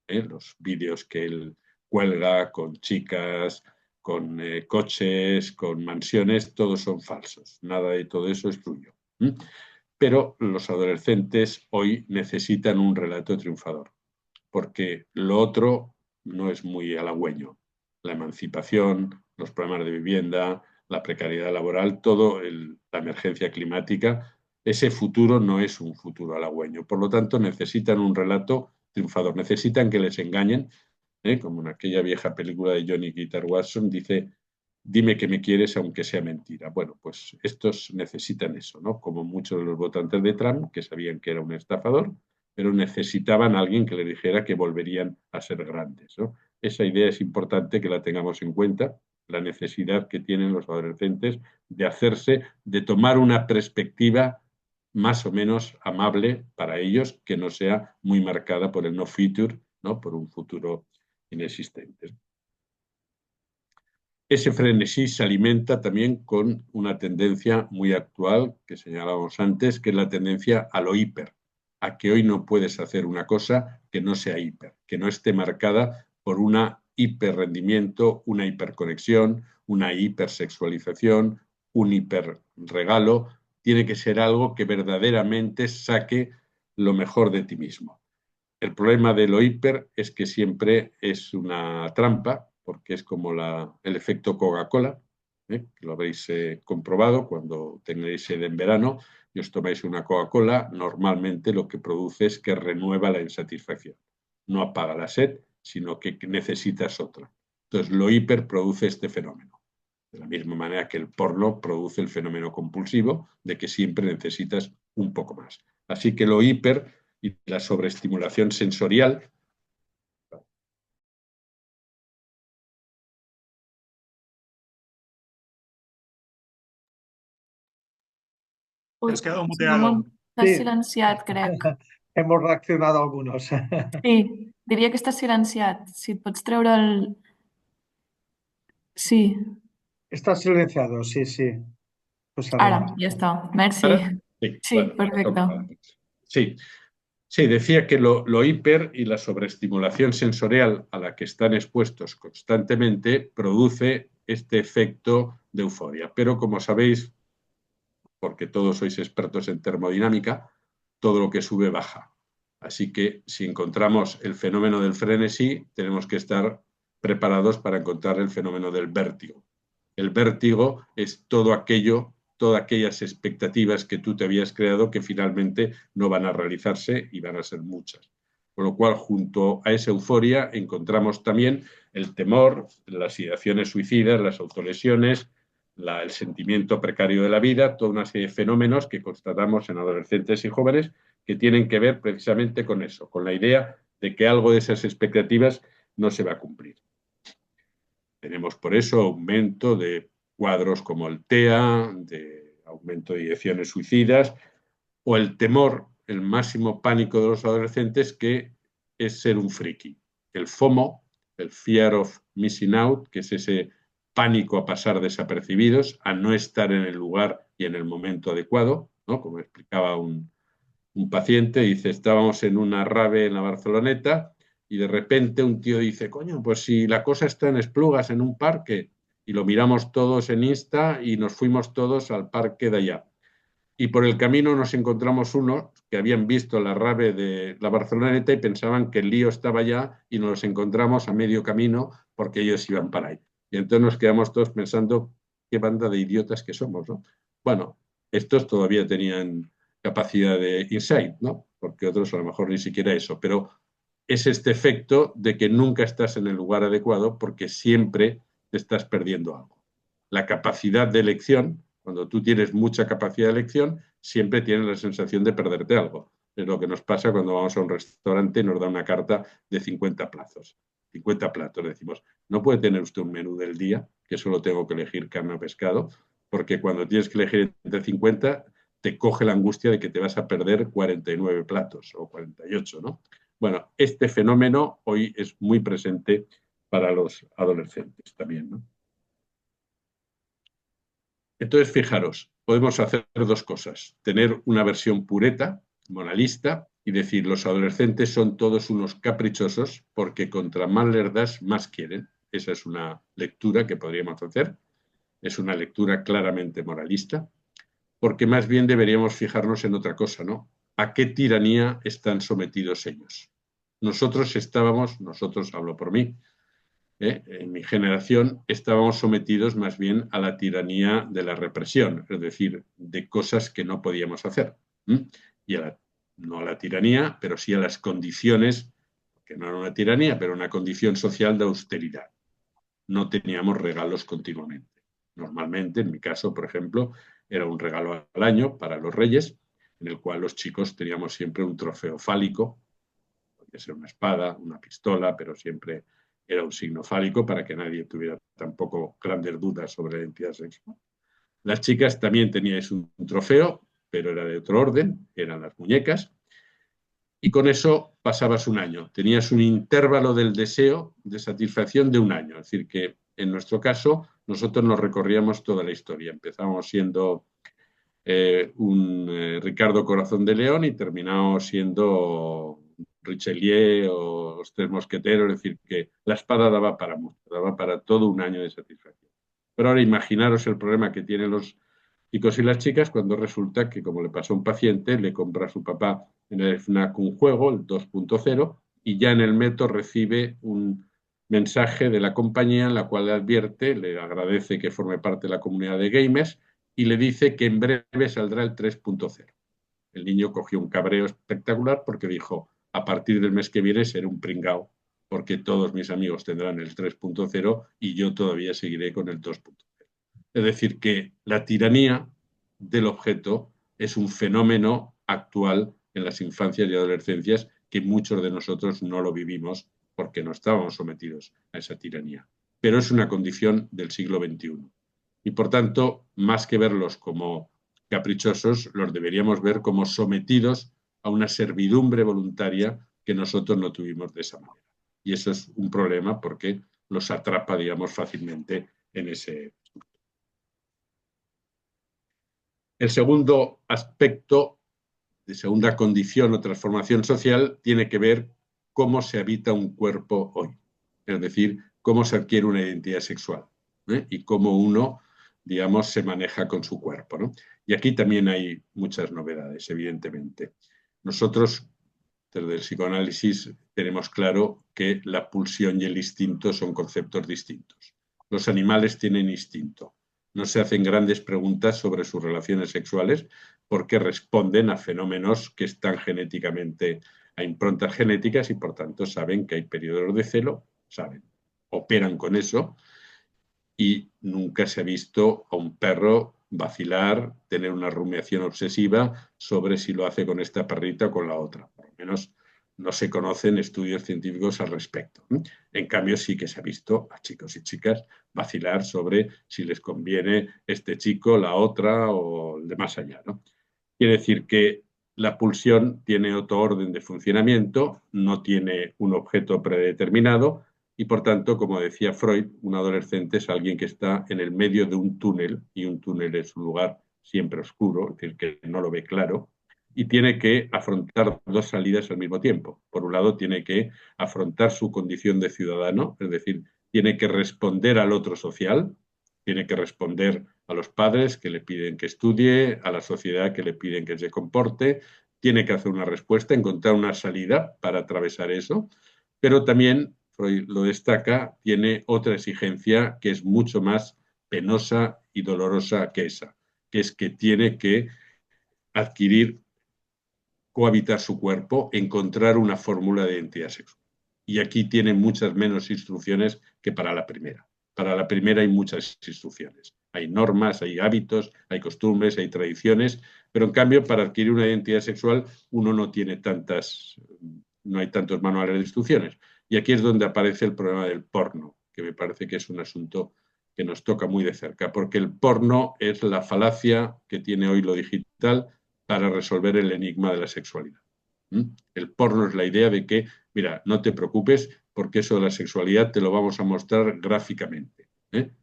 Los vídeos que él cuelga con chicas, con coches, con mansiones, todos son falsos. Nada de todo eso es tuyo. Pero los adolescentes hoy necesitan un relato triunfador, porque lo otro no es muy halagüeño. La emancipación, los problemas de vivienda, la precariedad laboral, la emergencia climática, ese futuro no es un futuro halagüeño. Por lo tanto, necesitan un relato triunfador, necesitan que les engañen, como en aquella vieja película de Johnny Guitar Watson, dice, dime que me quieres aunque sea mentira. Bueno, pues estos necesitan eso, ¿no? Como muchos de los votantes de Trump, que sabían que era un estafador, pero necesitaban a alguien que les dijera que volverían a ser grandes, ¿no? Esa idea es importante que la tengamos en cuenta, la necesidad que tienen los adolescentes de hacerse, de tomar una perspectiva más o menos amable para ellos, que no sea muy marcada por el no future, ¿no? Por un futuro inexistente. Ese frenesí se alimenta también con una tendencia muy actual que señalábamos antes, que es la tendencia a lo hiper, a que hoy no puedes hacer una cosa que no sea hiper, que no esté marcada por una hiperrendimiento, una hiperconexión, una hipersexualización, un hiperregalo. Tiene que ser algo que verdaderamente saque lo mejor de ti mismo. El problema de lo hiper es que siempre es una trampa, porque es como el efecto Coca-Cola, que lo habréis comprobado cuando tengáis sed en verano y os tomáis una Coca-Cola, normalmente lo que produce es que renueva la insatisfacción. No apaga la sed, sino que necesitas otra. Entonces, lo hiper produce este fenómeno. De la misma manera que el porno produce el fenómeno compulsivo de que siempre necesitas un poco más. Así que lo hiper y la sobreestimulación sensorial. Ui, Has quedado muteado. t'has Sí, silenciat, crec. hemos reaccionado algunos. Sí, diria que estàs silenciat. Si et pots treure el... Sí, Está silenciado, sí, sí. Pues ara, adelante. ja està. Merci. ¿Ahora? Sí, Sí, bueno, perfecte. sí, sí, decía que lo hiper y la sobreestimulación sensorial a la que están expuestos constantemente produce este efecto de euforia. Pero como sabéis, porque todos sois expertos en termodinámica, todo lo que sube baja. Así que si encontramos el fenómeno del frenesí, tenemos que estar preparados para encontrar el fenómeno del vértigo. El vértigo es todo aquello, todas aquellas expectativas que tú te habías creado que finalmente no van a realizarse y van a ser muchas. Con lo cual, junto a esa euforia, encontramos también el temor, las ideaciones suicidas, las autolesiones, el sentimiento precario de la vida, toda una serie de fenómenos que constatamos en adolescentes y jóvenes que tienen que ver precisamente con eso, con la idea de que algo de esas expectativas no se va a cumplir. Tenemos por eso aumento de cuadros como el TEA, de aumento de ideaciones suicidas, o el temor, el máximo pánico de los adolescentes, que es ser un friki. El FOMO, el Fear of Missing Out, que es ese pánico a pasar desapercibidos, a no estar en el lugar y en el momento adecuado, ¿no? Como explicaba un paciente, dice, estábamos en una rave en la Barceloneta y de repente un tío dice, coño, pues si la cosa está en Esplugas, en un parque, y lo miramos todos en Insta y nos fuimos todos al parque de allá. Y por el camino nos encontramos unos que habían visto la rave de la Barceloneta y pensaban que el lío estaba allá y nos los encontramos a medio camino porque ellos iban para ahí. Y entonces nos quedamos todos pensando qué banda de idiotas que somos, ¿no? Bueno, estos todavía tenían capacidad de insight, ¿no? Porque otros a lo mejor ni siquiera eso, pero es este efecto de que nunca estás en el lugar adecuado porque siempre te estás perdiendo algo. La capacidad de elección, cuando tú tienes mucha capacidad de elección, siempre tienes la sensación de perderte algo. Es lo que nos pasa cuando vamos a un restaurante y nos da una carta de 50 platos. 50 platos, decimos, no puede tener usted un menú del día, que solo tengo que elegir carne o pescado, porque cuando tienes que elegir entre 50, te coge la angustia de que te vas a perder 49 platos o 48, ¿no? Bueno, este fenómeno hoy es muy presente para los adolescentes también, ¿no? Entonces, fijaros, podemos hacer dos cosas. Tener una versión pureta, moralista, y decir, los adolescentes son todos unos caprichosos porque contra más les das, más quieren. Esa es una lectura que podríamos hacer. Es una lectura claramente moralista, porque más bien deberíamos fijarnos en otra cosa, ¿no? ¿A qué tiranía están sometidos ellos? Nosotros hablo por mí, en mi generación estábamos sometidos más bien a la tiranía de la represión, es decir, de cosas que no podíamos hacer. Y no a la tiranía, pero sí a las condiciones, que no era una tiranía, pero una condición social de austeridad. No teníamos regalos continuamente. Normalmente, en mi caso, por ejemplo, era un regalo al año para los reyes, en el cual los chicos teníamos siempre un trofeo fálico, podía ser una espada, una pistola, pero siempre era un signo fálico para que nadie tuviera tampoco grandes dudas sobre la identidad sexual. Las chicas también tenían un trofeo, pero era de otro orden, eran las muñecas, y con eso pasabas un año. Tenías un intervalo del deseo de satisfacción de un año. Es decir, que en nuestro caso nosotros nos recorríamos toda la historia. Empezamos siendo Ricardo Corazón de León y terminamos siendo Richelieu o los Tres Mosqueteros, es decir, que la espada daba para mucho, daba para todo un año de satisfacción. Pero ahora imaginaros el problema que tienen los chicos y las chicas cuando resulta que, como le pasó a un paciente, le compra a su papá en el FNAC un juego, el 2.0, y ya en el metro recibe un mensaje de la compañía en la cual le advierte, le agradece que forme parte de la comunidad de gamers y le dice que en breve saldrá el 3.0. El niño cogió un cabreo espectacular porque dijo, a partir del mes que viene seré un pringao, porque todos mis amigos tendrán el 3.0 y yo todavía seguiré con el 2.0. Es decir, que la tiranía del objeto es un fenómeno actual en las infancias y adolescencias que muchos de nosotros no lo vivimos porque no estábamos sometidos a esa tiranía. Pero es una condición del siglo XXI. Y por tanto, más que verlos como caprichosos, los deberíamos ver como sometidos a una servidumbre voluntaria que nosotros no tuvimos de esa manera. Y eso es un problema porque los atrapa, digamos, fácilmente en ese. El segundo aspecto, de segunda condición o transformación social, tiene que ver cómo se habita un cuerpo hoy. Es decir, cómo se adquiere una identidad sexual. y cómo uno, digamos, se maneja con su cuerpo, ¿no? Y aquí también hay muchas novedades, evidentemente. Nosotros, desde el psicoanálisis, tenemos claro que la pulsión y el instinto son conceptos distintos. Los animales tienen instinto. No se hacen grandes preguntas sobre sus relaciones sexuales porque responden a fenómenos que están genéticamente, a improntas genéticas y por tanto saben que hay periodos de celo, saben, operan con eso y nunca se ha visto a un perro vacilar, tener una rumiación obsesiva sobre si lo hace con esta perrita o con la otra. Por lo menos no se conocen estudios científicos al respecto. En cambio, sí que se ha visto a chicos y chicas vacilar sobre si les conviene este chico, la otra o el de más allá, ¿no? Quiere decir que la pulsión tiene otro orden de funcionamiento, no tiene un objeto predeterminado y, por tanto, como decía Freud, un adolescente es alguien que está en el medio de un túnel y un túnel es un lugar siempre oscuro, es decir, que no lo ve claro y tiene que afrontar dos salidas al mismo tiempo. Por un lado, tiene que afrontar su condición de ciudadano, es decir, tiene que responder al otro social, tiene que responder a los padres que le piden que estudie, a la sociedad que le piden que se comporte, tiene que hacer una respuesta, encontrar una salida para atravesar eso, pero también, Freud lo destaca, tiene otra exigencia que es mucho más penosa y dolorosa que esa, que es que tiene que adquirir, cohabitar su cuerpo, encontrar una fórmula de identidad sexual. Y aquí tiene muchas menos instrucciones que para la primera. Para la primera hay muchas instrucciones. Hay normas, hay hábitos, hay costumbres, hay tradiciones, pero en cambio para adquirir una identidad sexual uno no tiene no hay tantos manuales de instrucciones. Y aquí es donde aparece el problema del porno, que me parece que es un asunto que nos toca muy de cerca, porque el porno es la falacia que tiene hoy lo digital para resolver el enigma de la sexualidad. El porno es la idea de que, mira, no te preocupes porque eso de la sexualidad te lo vamos a mostrar gráficamente.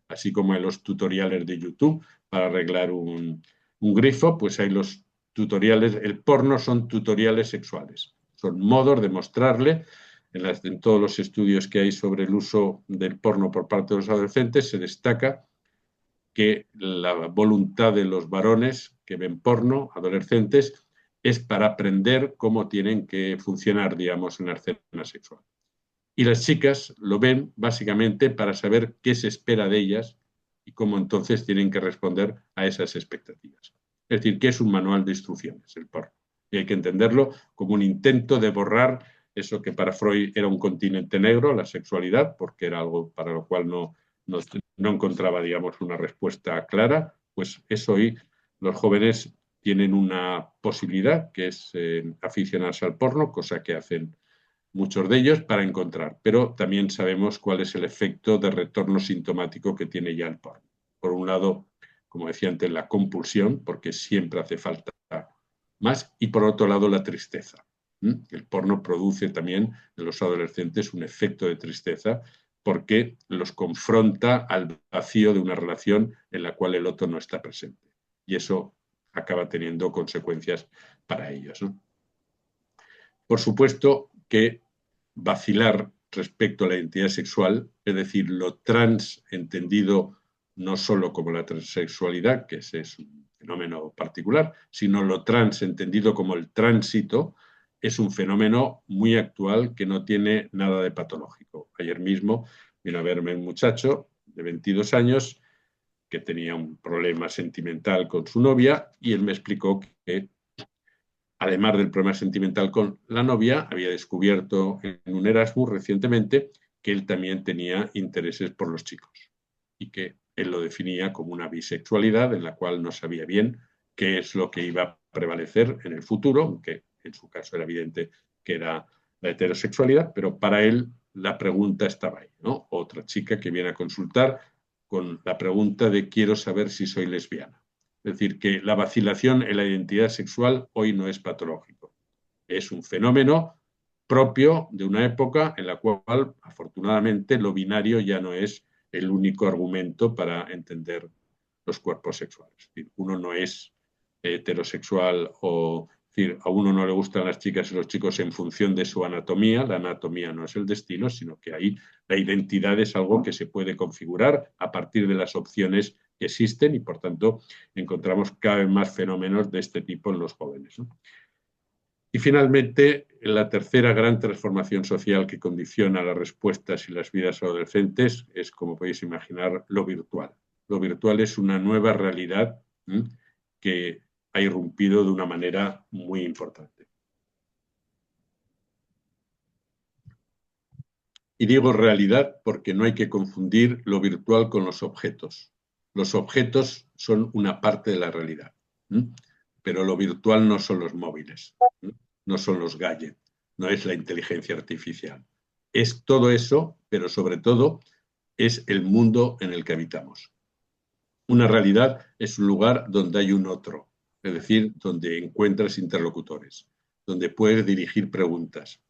Así como hay los tutoriales de YouTube para arreglar un grifo, pues hay los tutoriales, el porno son tutoriales sexuales, son modos de mostrarle. En todos los estudios que hay sobre el uso del porno por parte de los adolescentes se destaca que la voluntad de los varones que ven porno, adolescentes, es para aprender cómo tienen que funcionar, digamos, en la escena sexual. Y las chicas lo ven básicamente para saber qué se espera de ellas y cómo entonces tienen que responder a esas expectativas. Es decir, que es un manual de instrucciones, el porno. Y hay que entenderlo como un intento de borrar eso que para Freud era un continente negro, la sexualidad, porque era algo para lo cual no encontraba, digamos, una respuesta clara, pues eso hoy los jóvenes tienen una posibilidad, que es aficionarse al porno, cosa que hacen muchos de ellos para encontrar, pero también sabemos cuál es el efecto de retorno sintomático que tiene ya el porno. Por un lado, como decía antes, la compulsión, porque siempre hace falta más, y por otro lado, la tristeza. El porno produce también en los adolescentes un efecto de tristeza porque los confronta al vacío de una relación en la cual el otro no está presente. Y eso acaba teniendo consecuencias para ellos, ¿no? Por supuesto que vacilar respecto a la identidad sexual, es decir, lo trans entendido no solo como la transexualidad, que ese es un fenómeno particular, sino lo trans entendido como el tránsito, es un fenómeno muy actual que no tiene nada de patológico. Ayer mismo vino a verme un muchacho de 22 años que tenía un problema sentimental con su novia y él me explicó que además del problema sentimental con la novia, había descubierto en un Erasmus recientemente que él también tenía intereses por los chicos y que él lo definía como una bisexualidad en la cual no sabía bien qué es lo que iba a prevalecer en el futuro, aunque en su caso era evidente que era la heterosexualidad, pero para él la pregunta estaba ahí, ¿no? Otra chica que viene a consultar con la pregunta de quiero saber si soy lesbiana. Es decir, que la vacilación en la identidad sexual hoy no es patológico. Es un fenómeno propio de una época en la cual, afortunadamente, lo binario ya no es el único argumento para entender los cuerpos sexuales. Es decir, uno no es heterosexual o decir, a uno no le gustan las chicas y los chicos en función de su anatomía. La anatomía no es el destino, sino que ahí la identidad es algo que se puede configurar a partir de las opciones que existen y, por tanto, encontramos cada vez más fenómenos de este tipo en los jóvenes, ¿no? Y finalmente, la tercera gran transformación social que condiciona las respuestas y las vidas adolescentes es, como podéis imaginar, lo virtual. Lo virtual es una nueva realidad que ha irrumpido de una manera muy importante. Y digo realidad porque no hay que confundir lo virtual con los objetos. Los objetos son una parte de la realidad, pero lo virtual no son los móviles, no son los gadgets, no es la inteligencia artificial. Es todo eso, pero sobre todo es el mundo en el que habitamos. Una realidad es un lugar donde hay un otro, es decir, donde encuentras interlocutores, donde puedes dirigir preguntas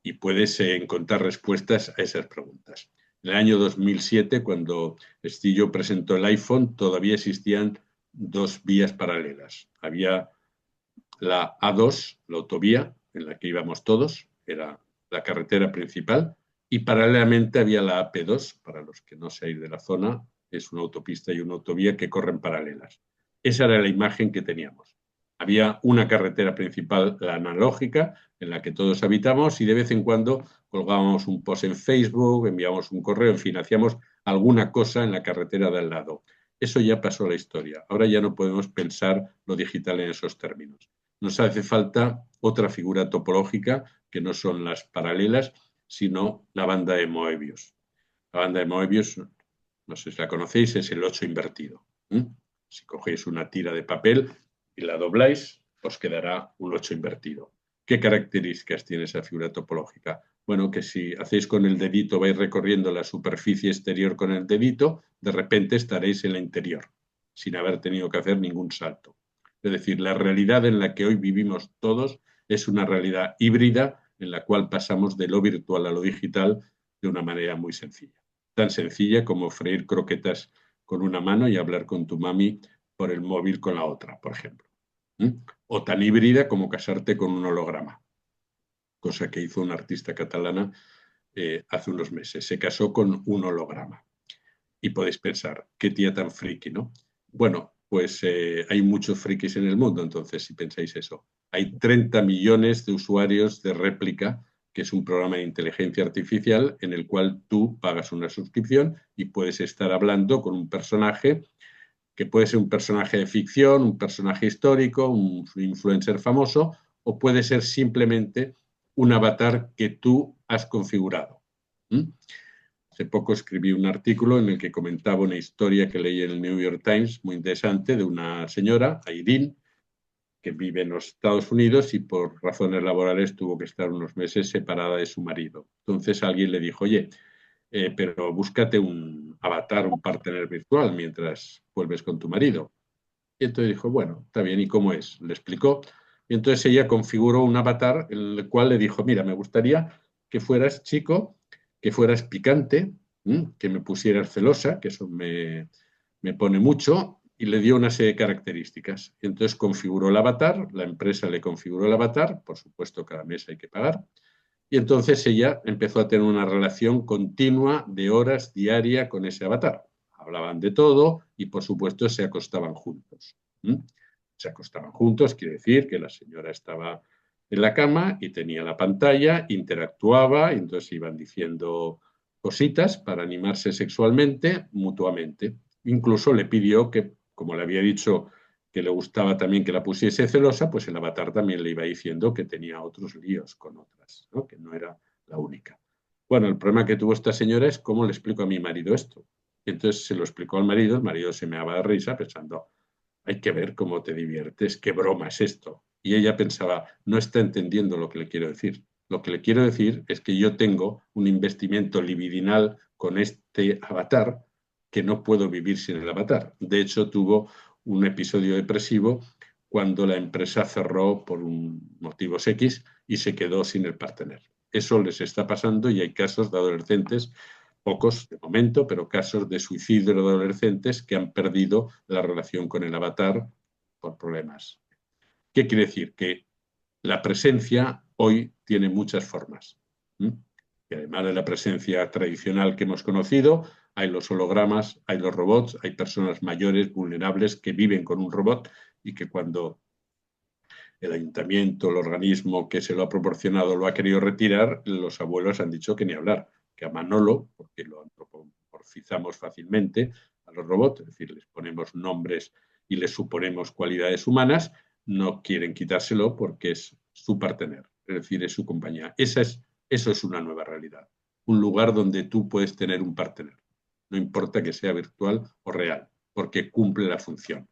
y puedes encontrar respuestas a esas preguntas. En el año 2007, cuando Steve Jobs presentó el iPhone, todavía existían dos vías paralelas. Había la A2, la autovía en la que íbamos todos, era la carretera principal, y paralelamente había la AP2, para los que no seáis de la zona, es una autopista y una autovía que corren paralelas. Esa era la imagen que teníamos. Había una carretera principal, la analógica, en la que todos habitamos y de vez en cuando colgábamos un post en Facebook, enviábamos un correo, en fin, hacíamos alguna cosa en la carretera de al lado. Eso ya pasó a la historia. Ahora ya no podemos pensar lo digital en esos términos. Nos hace falta otra figura topológica que no son las paralelas, sino la banda de Moebius. La banda de Moebius, no sé si la conocéis, es el 8 invertido. Si cogéis una tira de papel y la dobláis, os quedará un 8 invertido. ¿Qué características tiene esa figura topológica? Bueno, que si hacéis con el dedito, vais recorriendo la superficie exterior con el dedito, de repente estaréis en la interior, sin haber tenido que hacer ningún salto. Es decir, la realidad en la que hoy vivimos todos es una realidad híbrida en la cual pasamos de lo virtual a lo digital de una manera muy sencilla. Tan sencilla como freír croquetas con una mano y hablar con tu mami por el móvil con la otra, por ejemplo. O tan híbrida como casarte con un holograma, cosa que hizo una artista catalana hace unos meses. Se casó con un holograma. Y podéis pensar, qué tía tan friki, ¿no? Bueno, pues hay muchos frikis en el mundo, entonces, si pensáis eso. Hay 30 millones de usuarios de Réplica, que es un programa de inteligencia artificial en el cual tú pagas una suscripción y puedes estar hablando con un personaje que puede ser un personaje de ficción, un personaje histórico, un influencer famoso, o puede ser simplemente un avatar que tú has configurado. Hace poco escribí un artículo en el que comentaba una historia que leí en el New York Times, muy interesante, de una señora, Aileen, que vive en los Estados Unidos y por razones laborales tuvo que estar unos meses separada de su marido. Entonces alguien le dijo, oye, pero búscate un avatar, un partner virtual mientras vuelves con tu marido. Y entonces dijo, bueno, está bien, ¿y cómo es? Le explicó. Y entonces ella configuró un avatar en el cual le dijo, mira, me gustaría que fueras chico, que fueras picante, que me pusieras celosa, que eso me pone mucho, y le dio una serie de características. Y entonces configuró el avatar, la empresa le configuró el avatar, por supuesto cada mes hay que pagar, y entonces ella empezó a tener una relación continua de horas diaria con ese avatar. Hablaban de todo y, por supuesto, se acostaban juntos. Se acostaban juntos, quiere decir que la señora estaba en la cama y tenía la pantalla, interactuaba, y entonces iban diciendo cositas para animarse sexualmente mutuamente. Incluso le pidió que, como le había dicho que le gustaba también que la pusiese celosa, pues el avatar también le iba diciendo que tenía otros líos con otras, ¿no? Que no era la única. Bueno, el problema que tuvo esta señora es cómo le explico a mi marido esto. Entonces se lo explicó al marido, el marido se me daba de risa pensando, hay que ver cómo te diviertes, qué broma es esto. Y ella pensaba, no está entendiendo lo que le quiero decir. Lo que le quiero decir es que yo tengo un investimento libidinal con este avatar que no puedo vivir sin el avatar. De hecho, tuvo un episodio depresivo cuando la empresa cerró por motivos X y se quedó sin el partener. Eso les está pasando y hay casos de adolescentes, pocos de momento, pero casos de suicidio de adolescentes que han perdido la relación con el avatar por problemas. ¿Qué quiere decir? Que la presencia hoy tiene muchas formas. Y además de la presencia tradicional que hemos conocido, hay los hologramas, hay los robots, hay personas mayores, vulnerables, que viven con un robot y que cuando el ayuntamiento, el organismo que se lo ha proporcionado lo ha querido retirar, los abuelos han dicho que ni hablar, que a Manolo, porque lo antropomorfizamos fácilmente a los robots, es decir, les ponemos nombres y les suponemos cualidades humanas, no quieren quitárselo porque es su partener, es decir, es su compañía. Eso es una nueva realidad, un lugar donde tú puedes tener un partener, no importa que sea virtual o real, porque cumple la función.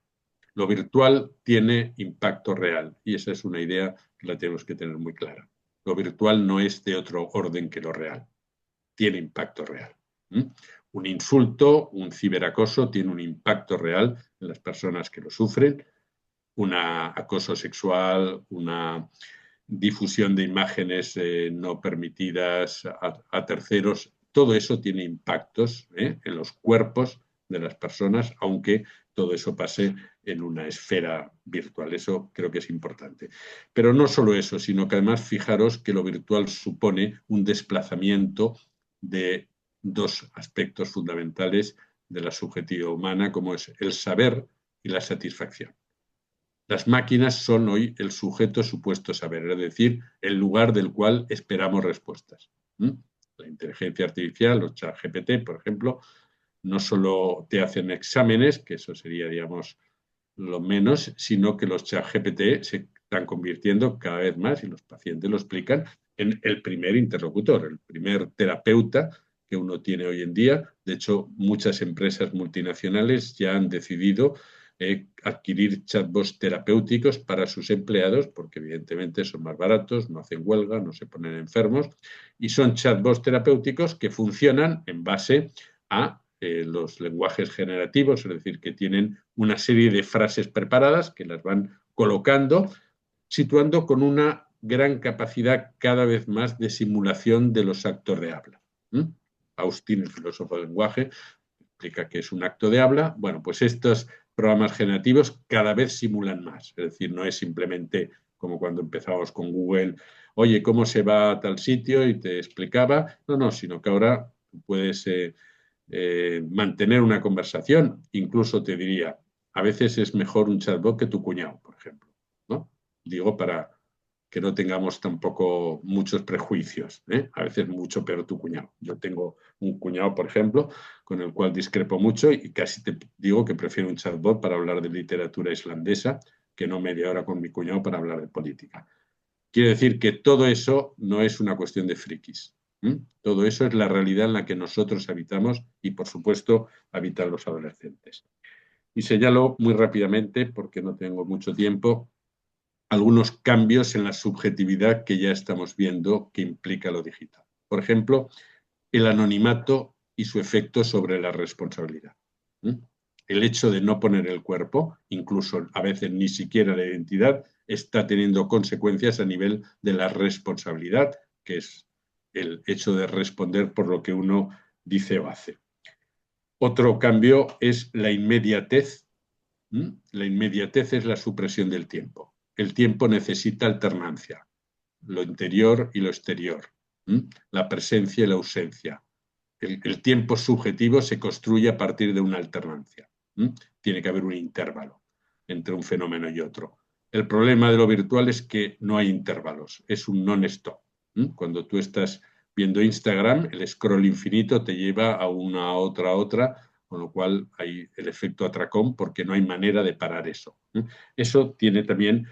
Lo virtual tiene impacto real y esa es una idea que la tenemos que tener muy clara. Lo virtual no es de otro orden que lo real, tiene impacto real. Un insulto, un ciberacoso tiene un impacto real en las personas que lo sufren, un acoso sexual, una difusión de imágenes no permitidas a terceros, todo eso tiene impactos en los cuerpos de las personas, aunque todo eso pase en una esfera virtual. Eso creo que es importante. Pero no solo eso, sino que además fijaros que lo virtual supone un desplazamiento de dos aspectos fundamentales de la subjetividad humana, como es el saber y la satisfacción. Las máquinas son hoy el sujeto supuesto saber, es decir, el lugar del cual esperamos respuestas. La inteligencia artificial, los ChatGPT, por ejemplo, no solo te hacen exámenes, que eso sería, digamos, lo menos, sino que los ChatGPT se están convirtiendo cada vez más, y los pacientes lo explican, en el primer interlocutor, el primer terapeuta que uno tiene hoy en día. De hecho, muchas empresas multinacionales ya han decidido adquirir chatbots terapéuticos para sus empleados, porque evidentemente son más baratos, no hacen huelga, no se ponen enfermos, y son chatbots terapéuticos que funcionan en base a los lenguajes generativos, es decir, que tienen una serie de frases preparadas que las van colocando, situando con una gran capacidad cada vez más de simulación de los actos de habla. Austin, el filósofo del lenguaje, explica que es un acto de habla. Bueno, pues estos programas generativos cada vez simulan más, es decir, no es simplemente como cuando empezamos con Google, oye, ¿cómo se va a tal sitio? Y te explicaba, no, sino que ahora puedes mantener una conversación, incluso te diría, a veces es mejor un chatbot que tu cuñado, por ejemplo, ¿no? Digo para que no tengamos tampoco muchos prejuicios, a veces mucho peor tu cuñado. Yo tengo un cuñado, por ejemplo, con el cual discrepo mucho y casi te digo que prefiero un chatbot para hablar de literatura islandesa que no media hora con mi cuñado para hablar de política. Quiere decir que todo eso no es una cuestión de frikis. Todo eso es la realidad en la que nosotros habitamos y, por supuesto, habitan los adolescentes. Y señalo muy rápidamente, porque no tengo mucho tiempo, algunos cambios en la subjetividad que ya estamos viendo que implica lo digital. Por ejemplo, el anonimato y su efecto sobre la responsabilidad. El hecho de no poner el cuerpo, incluso a veces ni siquiera la identidad, está teniendo consecuencias a nivel de la responsabilidad, que es el hecho de responder por lo que uno dice o hace. Otro cambio es la inmediatez. La inmediatez es la supresión del tiempo. El tiempo necesita alternancia, lo interior y lo exterior, la presencia y la ausencia. El tiempo subjetivo se construye a partir de una alternancia. Tiene que haber un intervalo entre un fenómeno y otro. El problema de lo virtual es que no hay intervalos, es un non-stop. Cuando tú estás viendo Instagram, el scroll infinito te lleva a una, a otra, con lo cual hay el efecto atracón porque no hay manera de parar eso. Eso tiene también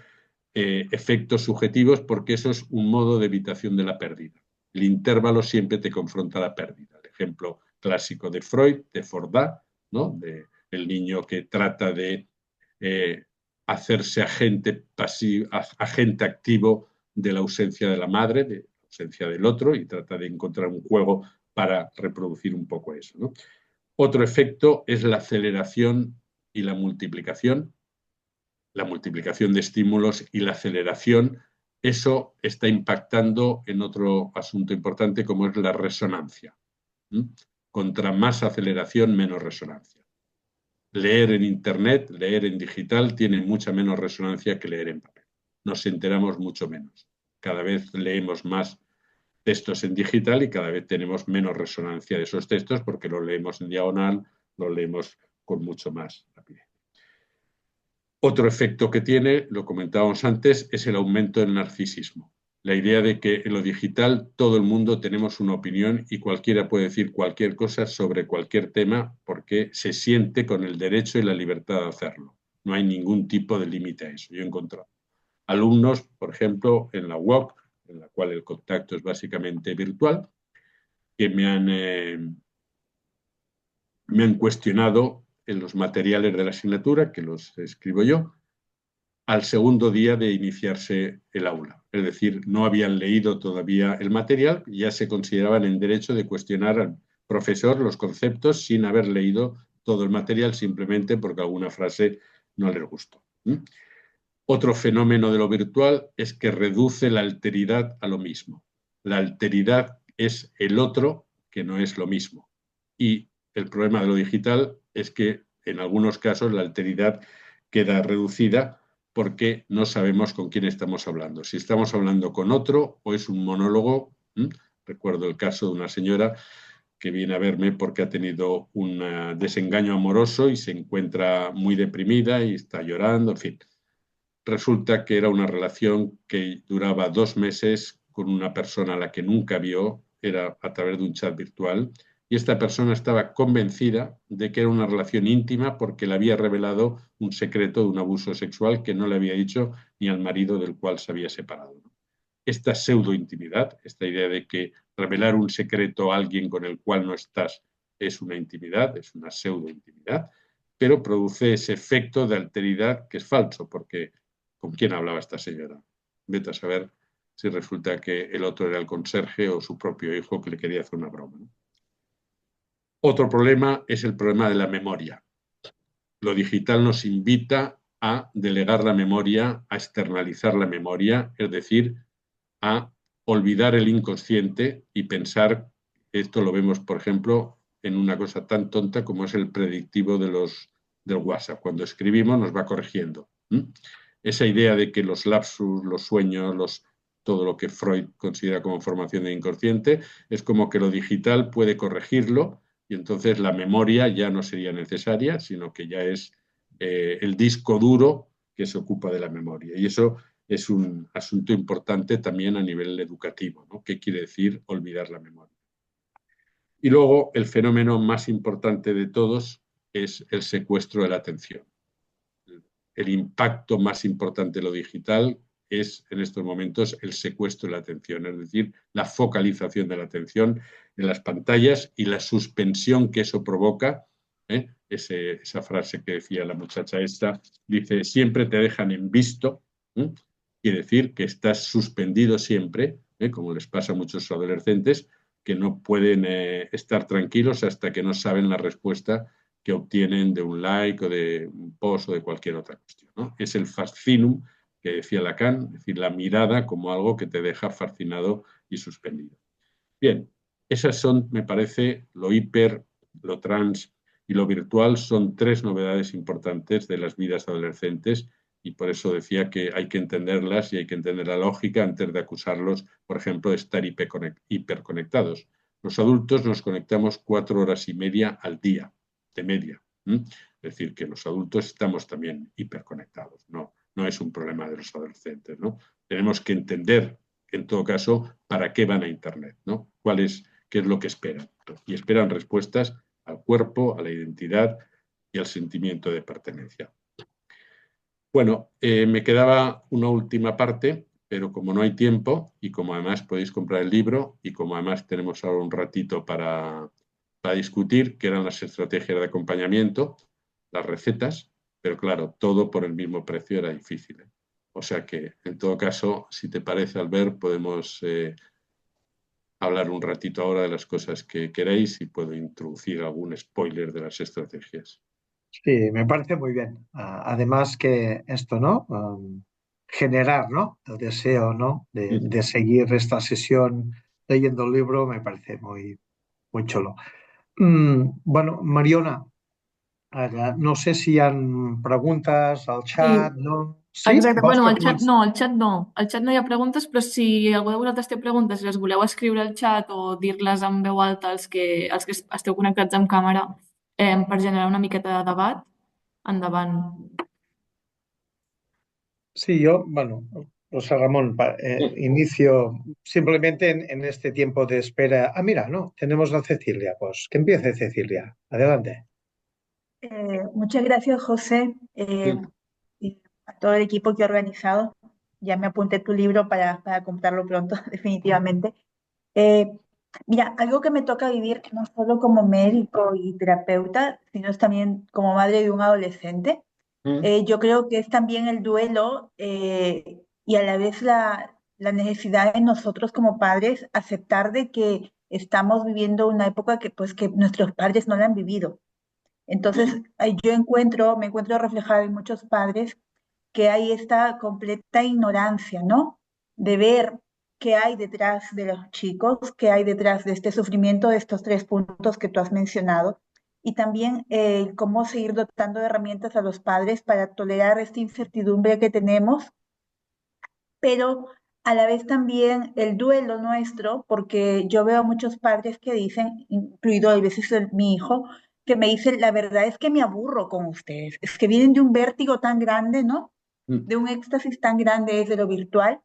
efectos subjetivos porque eso es un modo de evitación de la pérdida. El intervalo siempre te confronta a la pérdida. El ejemplo clásico de Freud, de Fordá, ¿no? El niño que trata de hacerse agente pasivo, agente activo de la ausencia de la madre, de la ausencia del otro, y trata de encontrar un juego para reproducir un poco eso, ¿no? Otro efecto es la aceleración y la multiplicación de estímulos y la aceleración. Eso está impactando en otro asunto importante como es la resonancia. Contra más aceleración, menos resonancia. Leer en Internet, leer en digital, tiene mucha menos resonancia que leer en papel. nos enteramos mucho menos. Cada vez leemos más textos en digital y cada vez tenemos menos resonancia de esos textos porque los leemos en diagonal, los leemos con mucho más rapidez. Otro efecto que tiene, lo comentábamos antes, es el aumento del narcisismo. La idea de que en lo digital todo el mundo tenemos una opinión y cualquiera puede decir cualquier cosa sobre cualquier tema porque se siente con el derecho y la libertad de hacerlo. No hay ningún tipo de límite a eso. Yo he encontrado alumnos, por ejemplo, en la UOC, en la cual el contacto es básicamente virtual, que me han cuestionado en los materiales de la asignatura, que los escribo yo, al segundo día de iniciarse el aula. Es decir, no habían leído todavía el material, ya se consideraban en derecho de cuestionar al profesor los conceptos sin haber leído todo el material, simplemente porque alguna frase no les gustó. Otro fenómeno de lo virtual es que reduce la alteridad a lo mismo. La alteridad es el otro que no es lo mismo. Y el problema de lo digital es que en algunos casos la alteridad queda reducida porque no sabemos con quién estamos hablando. Si estamos hablando con otro o es un monólogo. Recuerdo el caso de una señora que viene a verme porque ha tenido un desengaño amoroso y se encuentra muy deprimida y está llorando, en fin. Resulta que era una relación que duraba 2 meses con una persona a la que nunca vio, era a través de un chat virtual, y esta persona estaba convencida de que era una relación íntima porque le había revelado un secreto de un abuso sexual que no le había dicho ni al marido del cual se había separado. Esta pseudo-intimidad, esta idea de que revelar un secreto a alguien con el cual no estás es una intimidad, es una pseudo-intimidad, pero produce ese efecto de alteridad que es falso, porque ¿con quién hablaba esta señora? Vete a saber si resulta que el otro era el conserje o su propio hijo que le quería hacer una broma. Otro problema es el problema de la memoria. Lo digital nos invita a delegar la memoria, a externalizar la memoria, es decir, a olvidar el inconsciente y pensar, esto lo vemos, por ejemplo, en una cosa tan tonta como es el predictivo del WhatsApp. Cuando escribimos nos va corrigiendo. Esa idea de que los lapsus, los sueños, todo lo que Freud considera como formación de inconsciente, es como que lo digital puede corregirlo y entonces la memoria ya no sería necesaria, sino que ya es el disco duro que se ocupa de la memoria. Y eso es un asunto importante también a nivel educativo, ¿no? ¿Qué quiere decir olvidar la memoria? Y luego el fenómeno más importante de todos es el secuestro de la atención. El impacto más importante de lo digital es en estos momentos el secuestro de la atención, es decir, la focalización de la atención en las pantallas y la suspensión que eso provoca. Esa frase que decía la muchacha esta, dice, siempre te dejan en visto, quiere decir que estás suspendido siempre, como les pasa a muchos adolescentes, que no pueden estar tranquilos hasta que no saben la respuesta que obtienen de un like o de un post o de cualquier otra cuestión, ¿no? Es el fascinum que decía Lacan, es decir, la mirada como algo que te deja fascinado y suspendido. Bien, esas son, me parece, lo hiper, lo trans y lo virtual son 3 novedades importantes de las vidas adolescentes y por eso decía que hay que entenderlas y hay que entender la lógica antes de acusarlos, por ejemplo, de estar hiperconectados. Los adultos nos conectamos 4 horas y media al día, de media. Es decir, que los adultos estamos también hiperconectados. No es un problema de los adolescentes, ¿no? Tenemos que entender, en todo caso, para qué van a Internet, ¿no? ¿Qué es lo que esperan? Y esperan respuestas al cuerpo, a la identidad y al sentimiento de pertenencia. Bueno, me quedaba una última parte, pero como no hay tiempo y como además podéis comprar el libro y como además tenemos ahora un ratito para discutir, que eran las estrategias de acompañamiento, las recetas, pero claro, todo por el mismo precio era difícil. O sea que, en todo caso, si te parece, Albert, podemos hablar un ratito ahora de las cosas que queréis y puedo introducir algún spoiler de las estrategias. Sí, me parece muy bien. Además que esto, ¿no? Generar, ¿no? El deseo, ¿no? De seguir esta sesión leyendo el libro me parece muy, muy chulo. Bueno, Mariona, ara, no sé si hi ha preguntes al Sí, xat, no? Sí? Exacte. Vols Bueno, que al xat comenci? no, al xat no. Al xat no hi ha preguntes, però si algú de vosaltres té preguntes i les voleu escriure al xat o dir-les en veu alta als que esteu connectats amb càmera per generar una miqueta de debat, endavant. Sí, yo, bueno, José Ramón, inicio simplemente en este tiempo de espera. Ah, mira, no, tenemos a Cecilia, pues que empiece Cecilia. Adelante. Muchas gracias, José, y a todo el equipo que ha organizado. Ya me apunté tu libro para comprarlo pronto, definitivamente. Eh, Mira, algo que me toca vivir no solo como médico y terapeuta, sino también como madre de un adolescente. Yo creo que es también el duelo y a la vez la necesidad de nosotros como padres aceptar de que estamos viviendo una época que, pues, que nuestros padres no la han vivido. Entonces, me encuentro reflejada en muchos padres que hay esta completa ignorancia, ¿no? De ver qué hay detrás de los chicos, qué hay detrás de este sufrimiento, de estos tres puntos que tú has mencionado, y también cómo seguir dotando de herramientas a los padres para tolerar esta incertidumbre que tenemos, pero a la vez también el duelo nuestro, porque yo veo a muchos padres que dicen, incluido a veces mi hijo, que me dicen, la verdad es que me aburro con ustedes, es que vienen de un vértigo tan grande, ¿no? De un éxtasis tan grande desde lo virtual,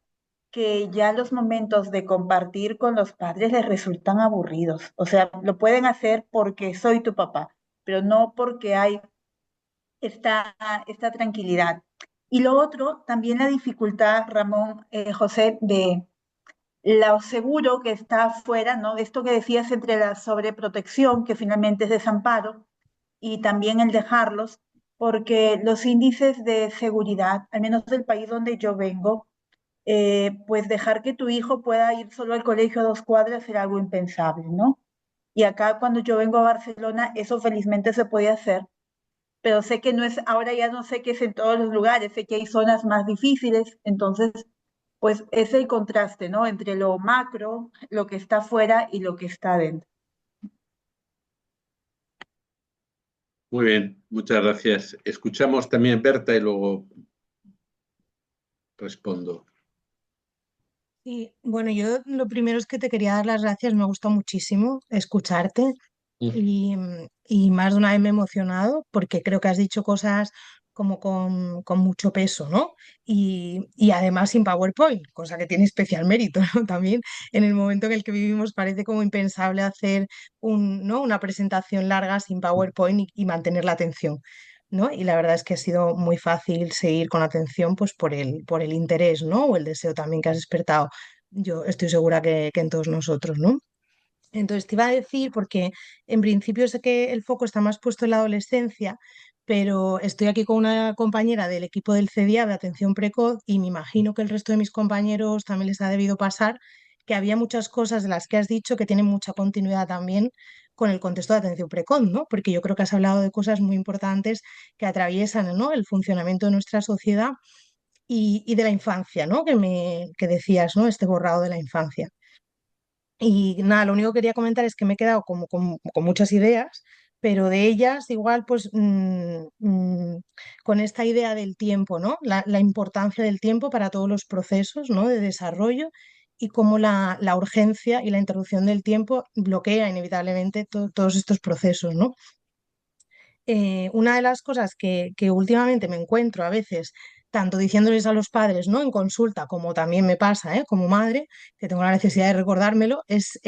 que ya los momentos de compartir con los padres les resultan aburridos. O sea, lo pueden hacer porque soy tu papá, pero no porque hay esta, esta tranquilidad. Y lo otro, también la dificultad, Ramón, José, de lo seguro que está afuera, ¿no? Esto que decías entre la sobreprotección, que finalmente es desamparo, y también el dejarlos, porque los índices de seguridad, al menos del país donde yo vengo, pues dejar que tu hijo pueda ir solo al colegio a 2 cuadras era algo impensable, ¿no? Y acá cuando yo vengo a Barcelona, eso felizmente se puede hacer, pero sé que no es, ahora ya no sé qué es en todos los lugares, sé que hay zonas más difíciles, entonces, pues es el contraste, ¿no? Entre lo macro, lo que está afuera y lo que está dentro. Muy bien, muchas gracias. Escuchamos también Berta y luego respondo. Sí, bueno, yo lo primero es que te quería dar las gracias, me ha gustado muchísimo escucharte y más de una vez me he emocionado porque creo que has dicho cosas como con mucho peso, ¿no? Y además sin PowerPoint, cosa que tiene especial mérito, ¿no? También en el momento en el que vivimos parece como impensable hacer ¿no? una presentación larga sin PowerPoint y mantener la atención. ¿No? Y la verdad es que ha sido muy fácil seguir con atención pues por el interés, ¿no? O el deseo también que has despertado. Yo estoy segura que en todos nosotros, ¿no? Entonces te iba a decir, porque en principio sé que el foco está más puesto en la adolescencia, pero estoy aquí con una compañera del equipo del CDIA de atención precoz y me imagino que el resto de mis compañeros también les ha debido pasar que había muchas cosas de las que has dicho que tienen mucha continuidad también con el contexto de atención precoz, ¿no? Porque yo creo que has hablado de cosas muy importantes que atraviesan, ¿no? el funcionamiento de nuestra sociedad y de la infancia, ¿no? Que decías, ¿no? Este borrado de la infancia. Y nada, lo único que quería comentar es que me he quedado como con muchas ideas, pero de ellas igual pues con esta idea del tiempo, ¿no? La importancia del tiempo para todos los procesos, ¿no? de desarrollo y cómo la urgencia y la interrupción del tiempo bloquea inevitablemente todos estos procesos, ¿no? Una de las cosas que últimamente me encuentro a veces, tanto diciéndoles a los padres, ¿no? en consulta, como también me pasa, como madre, que tengo la necesidad de recordármelo, es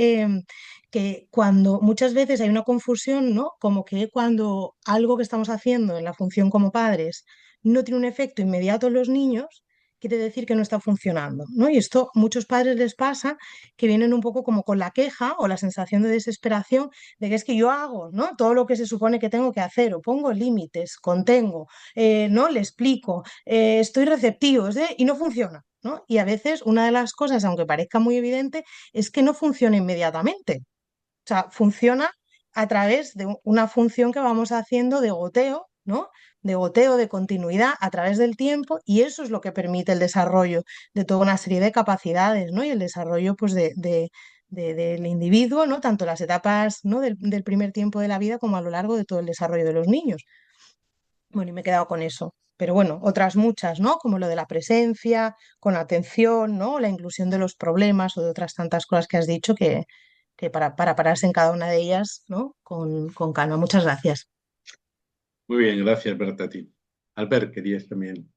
que cuando muchas veces hay una confusión, ¿no? Como que cuando algo que estamos haciendo en la función como padres no tiene un efecto inmediato en los niños, quiere decir que no está funcionando, ¿no? Y esto a muchos padres les pasa que vienen un poco como con la queja o la sensación de desesperación de que es que yo hago, ¿no? Todo lo que se supone que tengo que hacer, o pongo límites, contengo, ¿no? Le explico, estoy receptivo, y no funciona, ¿no? Y a veces una de las cosas, aunque parezca muy evidente, es que no funciona inmediatamente. O sea, funciona a través de una función que vamos haciendo de goteo, ¿no? De goteo, de continuidad a través del tiempo, y eso es lo que permite el desarrollo de toda una serie de capacidades, ¿no? Y el desarrollo pues, del individuo, ¿no? Tanto las etapas, ¿no? del primer tiempo de la vida como a lo largo de todo el desarrollo de los niños. Bueno, y me he quedado con eso. pero bueno, otras muchas, ¿no? Como lo de la presencia, con atención, ¿no? La inclusión de los problemas o de otras tantas cosas que has dicho que para pararse en cada una de ellas, ¿no? Con calma. Muchas gracias. Muy bien, gracias, Bertatín. Albert, querías también.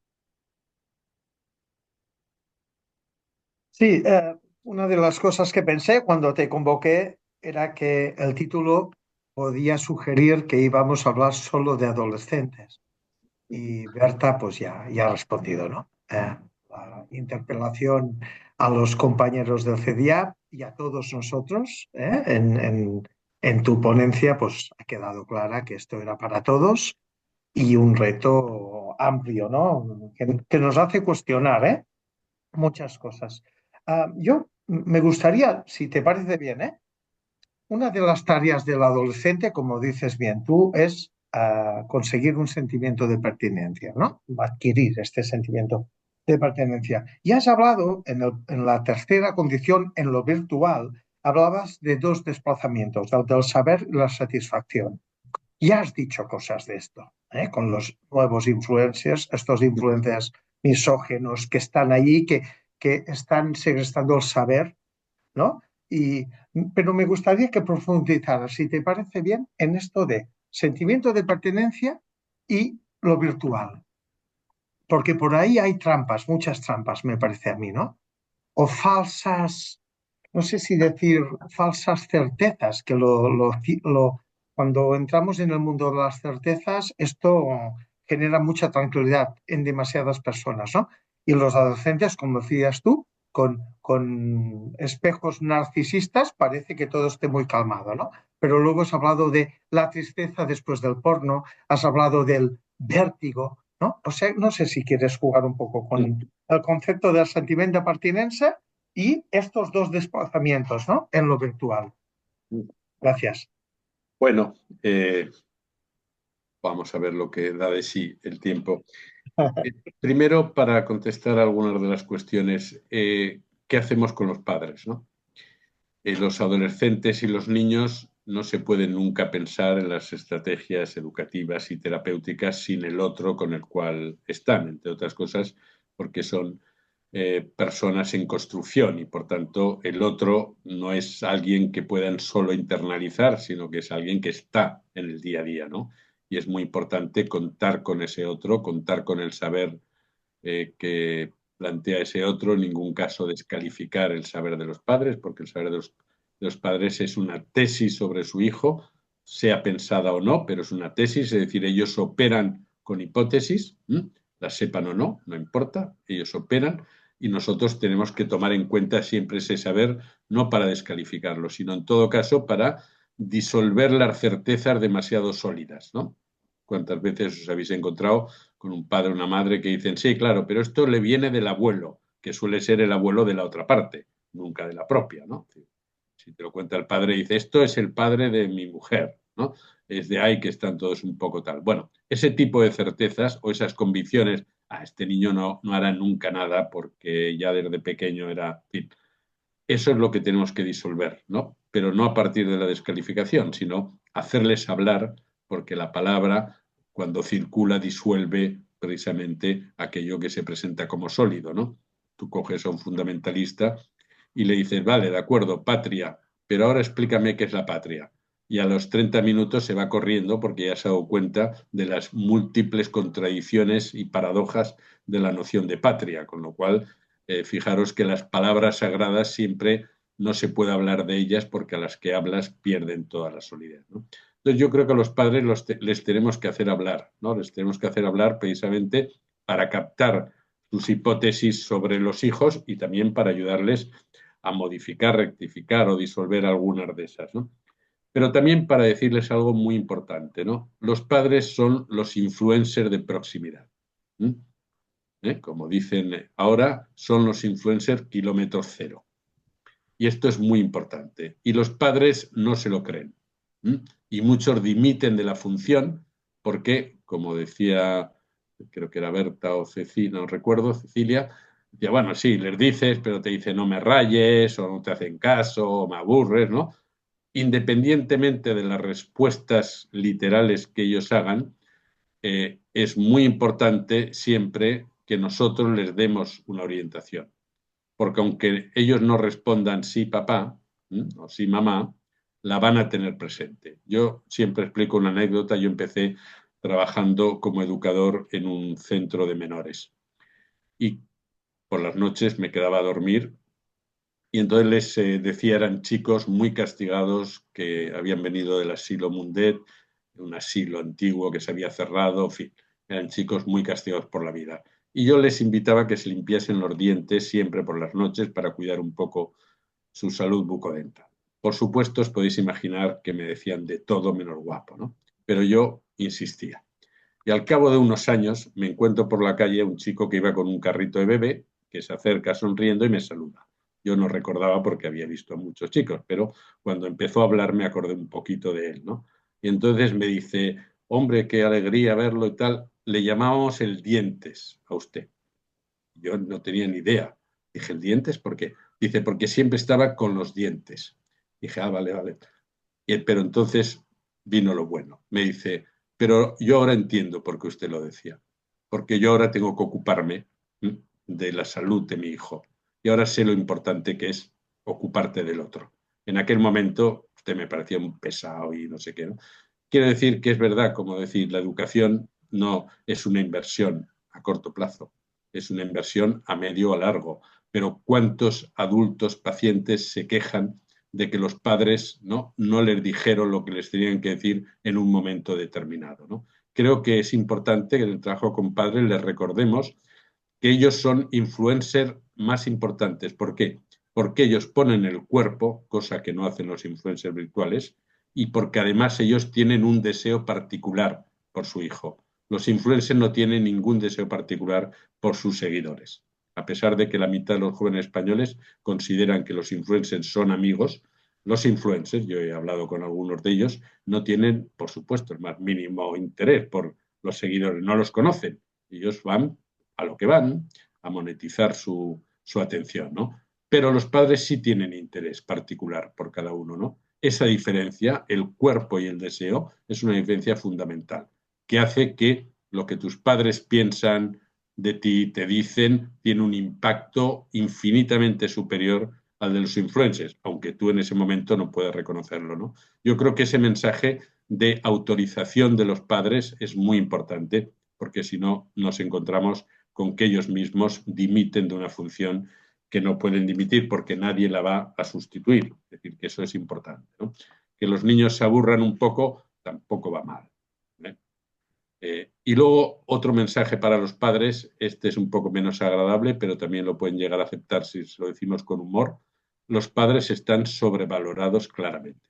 Sí, una de las cosas que pensé cuando te convoqué era que el título podía sugerir que íbamos a hablar solo de adolescentes. Y Berta, pues ya ha respondido, ¿no? La interpelación a los compañeros del CEDIAP y a todos nosotros, en tu ponencia, pues ha quedado clara que esto era para todos y un reto amplio, ¿no? Que nos hace cuestionar, muchas cosas. Yo me gustaría, si te parece bien, una de las tareas del adolescente, como dices bien tú, es conseguir un sentimiento de pertenencia, ¿no? Adquirir este sentimiento de pertenencia. Y has hablado en la tercera condición, en lo virtual, hablabas de dos desplazamientos, el del saber y la satisfacción. Ya has dicho cosas de esto, con los nuevos influencers, estos influencers misógenos que están allí, que están segregando el saber, ¿no? Y, pero me gustaría que profundizaras, si te parece bien, en esto de sentimiento de pertenencia y lo virtual, porque por ahí hay trampas, muchas trampas, me parece a mí, ¿no? O falsas, no sé si decir falsas certezas, que cuando entramos en el mundo de las certezas, esto genera mucha tranquilidad en demasiadas personas, ¿no? Y los adolescentes, como decías tú, con espejos narcisistas, parece que todo esté muy calmado, ¿no? Pero luego has hablado de la tristeza después del porno, has hablado del vértigo, ¿no? O sea, no sé si quieres jugar un poco con el concepto del sentimiento de pertenencia y estos dos desplazamientos, ¿no? En lo virtual. Gracias. Bueno, vamos a ver lo que da de sí el tiempo. Primero, para contestar algunas de las cuestiones, ¿qué hacemos con los padres, no? Los adolescentes y los niños no se pueden nunca pensar en las estrategias educativas y terapéuticas sin el otro con el cual están, entre otras cosas, porque son personas en construcción y, por tanto, el otro no es alguien que puedan solo internalizar, sino que es alguien que está en el día a día, ¿no? Y es muy importante contar con ese otro, contar con el saber que plantea ese otro, en ningún caso descalificar el saber de los padres, porque el saber de los padres es una tesis sobre su hijo, sea pensada o no, pero es una tesis, es decir, ellos operan con hipótesis, las sepan o no, no importa, ellos operan y nosotros tenemos que tomar en cuenta siempre ese saber, no para descalificarlo, sino en todo caso para disolver las certezas demasiado sólidas, ¿no? ¿Cuántas veces os habéis encontrado con un padre o una madre que dicen, sí, claro, pero esto le viene del abuelo, que suele ser el abuelo de la otra parte, nunca de la propia, ¿no? Si te lo cuenta el padre, dice, esto es el padre de mi mujer, ¿no? Es de ahí que están todos un poco tal. Bueno, ese tipo de certezas o esas convicciones, este niño no hará nunca nada porque ya desde pequeño era... En fin, eso es lo que tenemos que disolver, ¿no? Pero no a partir de la descalificación, sino hacerles hablar, porque la palabra, cuando circula, disuelve precisamente aquello que se presenta como sólido, ¿no? Tú coges a un fundamentalista y le dices, vale, de acuerdo, patria, pero ahora explícame qué es la patria. Y a los 30 minutos se va corriendo porque ya se ha dado cuenta de las múltiples contradicciones y paradojas de la noción de patria, con lo cual fijaros que las palabras sagradas siempre no se puede hablar de ellas porque a las que hablas pierden toda la solidez, ¿no? Entonces yo creo que a los padres les tenemos que hacer hablar, ¿no? Les tenemos que hacer hablar precisamente para captar sus hipótesis sobre los hijos y también para ayudarles a modificar, rectificar o disolver algunas de esas, ¿no? Pero también para decirles algo muy importante, ¿no? Los padres son los influencers de proximidad. Como dicen ahora, son los influencers kilómetro cero. Y esto es muy importante. Y los padres no se lo creen. Y muchos dimiten de la función porque, como decía, creo que era Berta o Cecilia, no recuerdo, Cecilia, decía, bueno, sí, les dices, pero te dice no me rayes, o no te hacen caso, o me aburres, ¿no? Independientemente de las respuestas literales que ellos hagan, es muy importante siempre que nosotros les demos una orientación. Porque aunque ellos no respondan sí papá o sí mamá, la van a tener presente. Yo siempre explico una anécdota. Yo empecé trabajando como educador en un centro de menores y por las noches me quedaba a dormir y entonces les decía, eran chicos muy castigados que habían venido del asilo Mundet, un asilo antiguo que se había cerrado, en fin, eran chicos muy castigados por la vida. Y yo les invitaba a que se limpiasen los dientes siempre por las noches para cuidar un poco su salud bucodental. Por supuesto, os podéis imaginar que me decían de todo menos guapo, ¿no? Pero yo insistía. Y al cabo de unos años me encuentro por la calle un chico que iba con un carrito de bebé, que se acerca sonriendo y me saluda. Yo no recordaba porque había visto a muchos chicos, pero cuando empezó a hablar me acordé un poquito de él, ¿no? Y entonces me dice, hombre, qué alegría verlo y tal. Le llamábamos el Dientes a usted. Yo no tenía ni idea. Dije, ¿el Dientes? ¿Por qué? Dice, porque siempre estaba con los dientes. Dije, ah, vale, vale. Pero entonces vino lo bueno. Me dice, pero yo ahora entiendo por qué usted lo decía. Porque yo ahora tengo que ocuparme de la salud de mi hijo. Y ahora sé lo importante que es ocuparte del otro. En aquel momento usted me parecía un pesado y no sé qué, ¿no? Quiero decir que es verdad, como decir, la educación no es una inversión a corto plazo, es una inversión a medio o a largo. Pero ¿cuántos adultos pacientes se quejan de que los padres no les dijeron lo que les tenían que decir en un momento determinado, ¿no? Creo que es importante que en el trabajo con padres les recordemos que ellos son influencers más importantes. ¿Por qué? Porque ellos ponen el cuerpo, cosa que no hacen los influencers virtuales, y porque además ellos tienen un deseo particular por su hijo. Los influencers no tienen ningún deseo particular por sus seguidores. A pesar de que la mitad de los jóvenes españoles consideran que los influencers son amigos, los influencers, yo he hablado con algunos de ellos, no tienen, por supuesto, el más mínimo interés por los seguidores, no los conocen. Ellos van a lo que van, a monetizar su atención, ¿no? Pero los padres sí tienen interés particular por cada uno, ¿no? Esa diferencia, el cuerpo y el deseo, es una diferencia fundamental, que hace que lo que tus padres piensan de ti, te dicen, tiene un impacto infinitamente superior al de los influencers, aunque tú en ese momento no puedas reconocerlo, ¿no? Yo creo que ese mensaje de autorización de los padres es muy importante, porque si no nos encontramos con que ellos mismos dimiten de una función que no pueden dimitir porque nadie la va a sustituir. Es decir, que eso es importante, ¿no? Que los niños se aburran un poco tampoco va mal. Y luego otro mensaje para los padres, este es un poco menos agradable, pero también lo pueden llegar a aceptar si lo decimos con humor. Los padres están sobrevalorados claramente,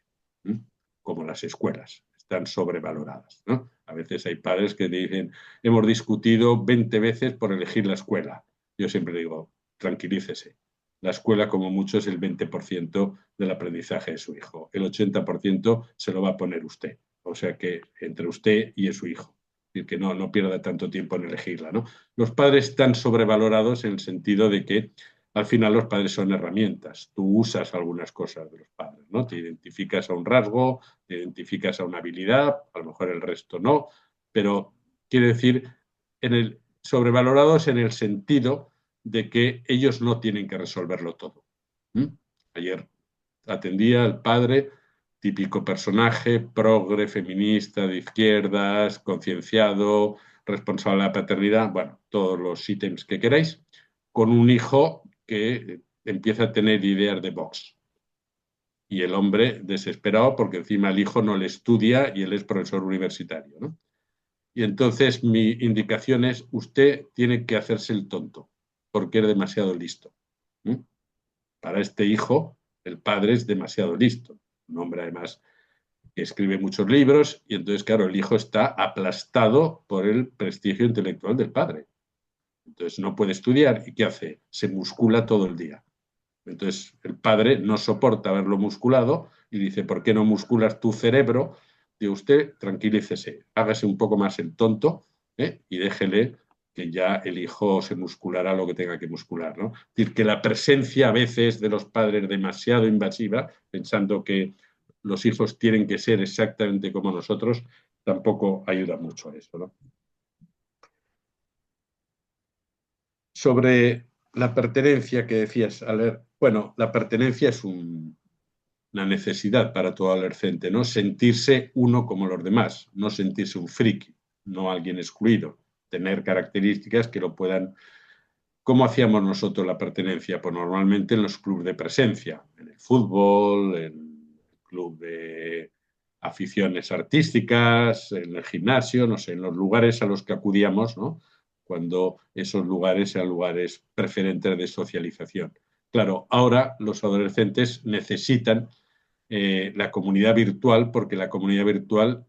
como las escuelas están sobrevaloradas, ¿no? A veces hay padres que dicen, hemos discutido 20 veces por elegir la escuela. Yo siempre digo, tranquilícese. La escuela, como mucho, es el 20% del aprendizaje de su hijo. El 80% se lo va a poner usted. O sea que entre usted y su hijo. Es decir, que no pierda tanto tiempo en elegirla, ¿no? Los padres están sobrevalorados en el sentido de que al final los padres son herramientas. Tú usas algunas cosas de los padres, ¿no? Te identificas a un rasgo, te identificas a una habilidad, a lo mejor el resto no, pero quiere decir sobrevalorados en el sentido de que ellos no tienen que resolverlo todo. Ayer atendía al padre, típico personaje, progre, feminista, de izquierdas, concienciado, responsable de la paternidad, bueno, todos los ítems que queráis, con un hijo que empieza a tener ideas de Vox. Y el hombre desesperado porque encima el hijo no le estudia y él es profesor universitario, ¿no? Y entonces mi indicación es, usted tiene que hacerse el tonto porque es demasiado listo. Para este hijo, el padre es demasiado listo. Un hombre además que escribe muchos libros y entonces, claro, el hijo está aplastado por el prestigio intelectual del padre. Entonces no puede estudiar y ¿qué hace? Se muscula todo el día. Entonces el padre no soporta verlo musculado y dice, ¿por qué no musculas tu cerebro? Dice, usted tranquilícese, hágase un poco más el tonto y déjele que ya el hijo se musculará lo que tenga que muscular, ¿no? Es decir, que la presencia a veces de los padres demasiado invasiva, pensando que los hijos tienen que ser exactamente como nosotros, tampoco ayuda mucho a eso, ¿no? sobre la pertenencia que decías, bueno, la pertenencia es una necesidad para todo adolescente, ¿no? Sentirse uno como los demás, no sentirse un friki, no alguien excluido, tener características que lo puedan... ¿Cómo hacíamos nosotros la pertenencia? Pues normalmente en los clubes de presencia, en el fútbol, en el club de aficiones artísticas, en el gimnasio, no sé, en los lugares a los que acudíamos, ¿no? Cuando esos lugares eran lugares preferentes de socialización. Claro, ahora los adolescentes necesitan la comunidad virtual, porque la comunidad virtual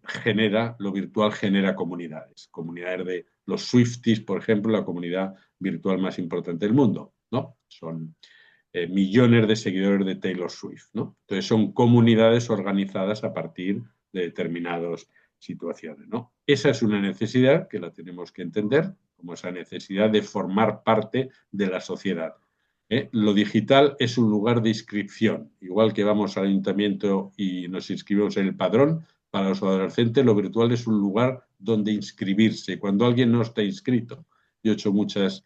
lo virtual genera comunidades. Comunidades de los Swifties, por ejemplo, la comunidad virtual más importante del mundo, ¿no? Son millones de seguidores de Taylor Swift, ¿no? Entonces son comunidades organizadas a partir de determinadas situaciones, ¿no? Esa es una necesidad que la tenemos que entender como esa necesidad de formar parte de la sociedad. Lo digital es un lugar de inscripción. Igual que vamos al ayuntamiento y nos inscribimos en el padrón, para los adolescentes lo virtual es un lugar donde inscribirse. Cuando alguien no está inscrito, yo he hecho muchas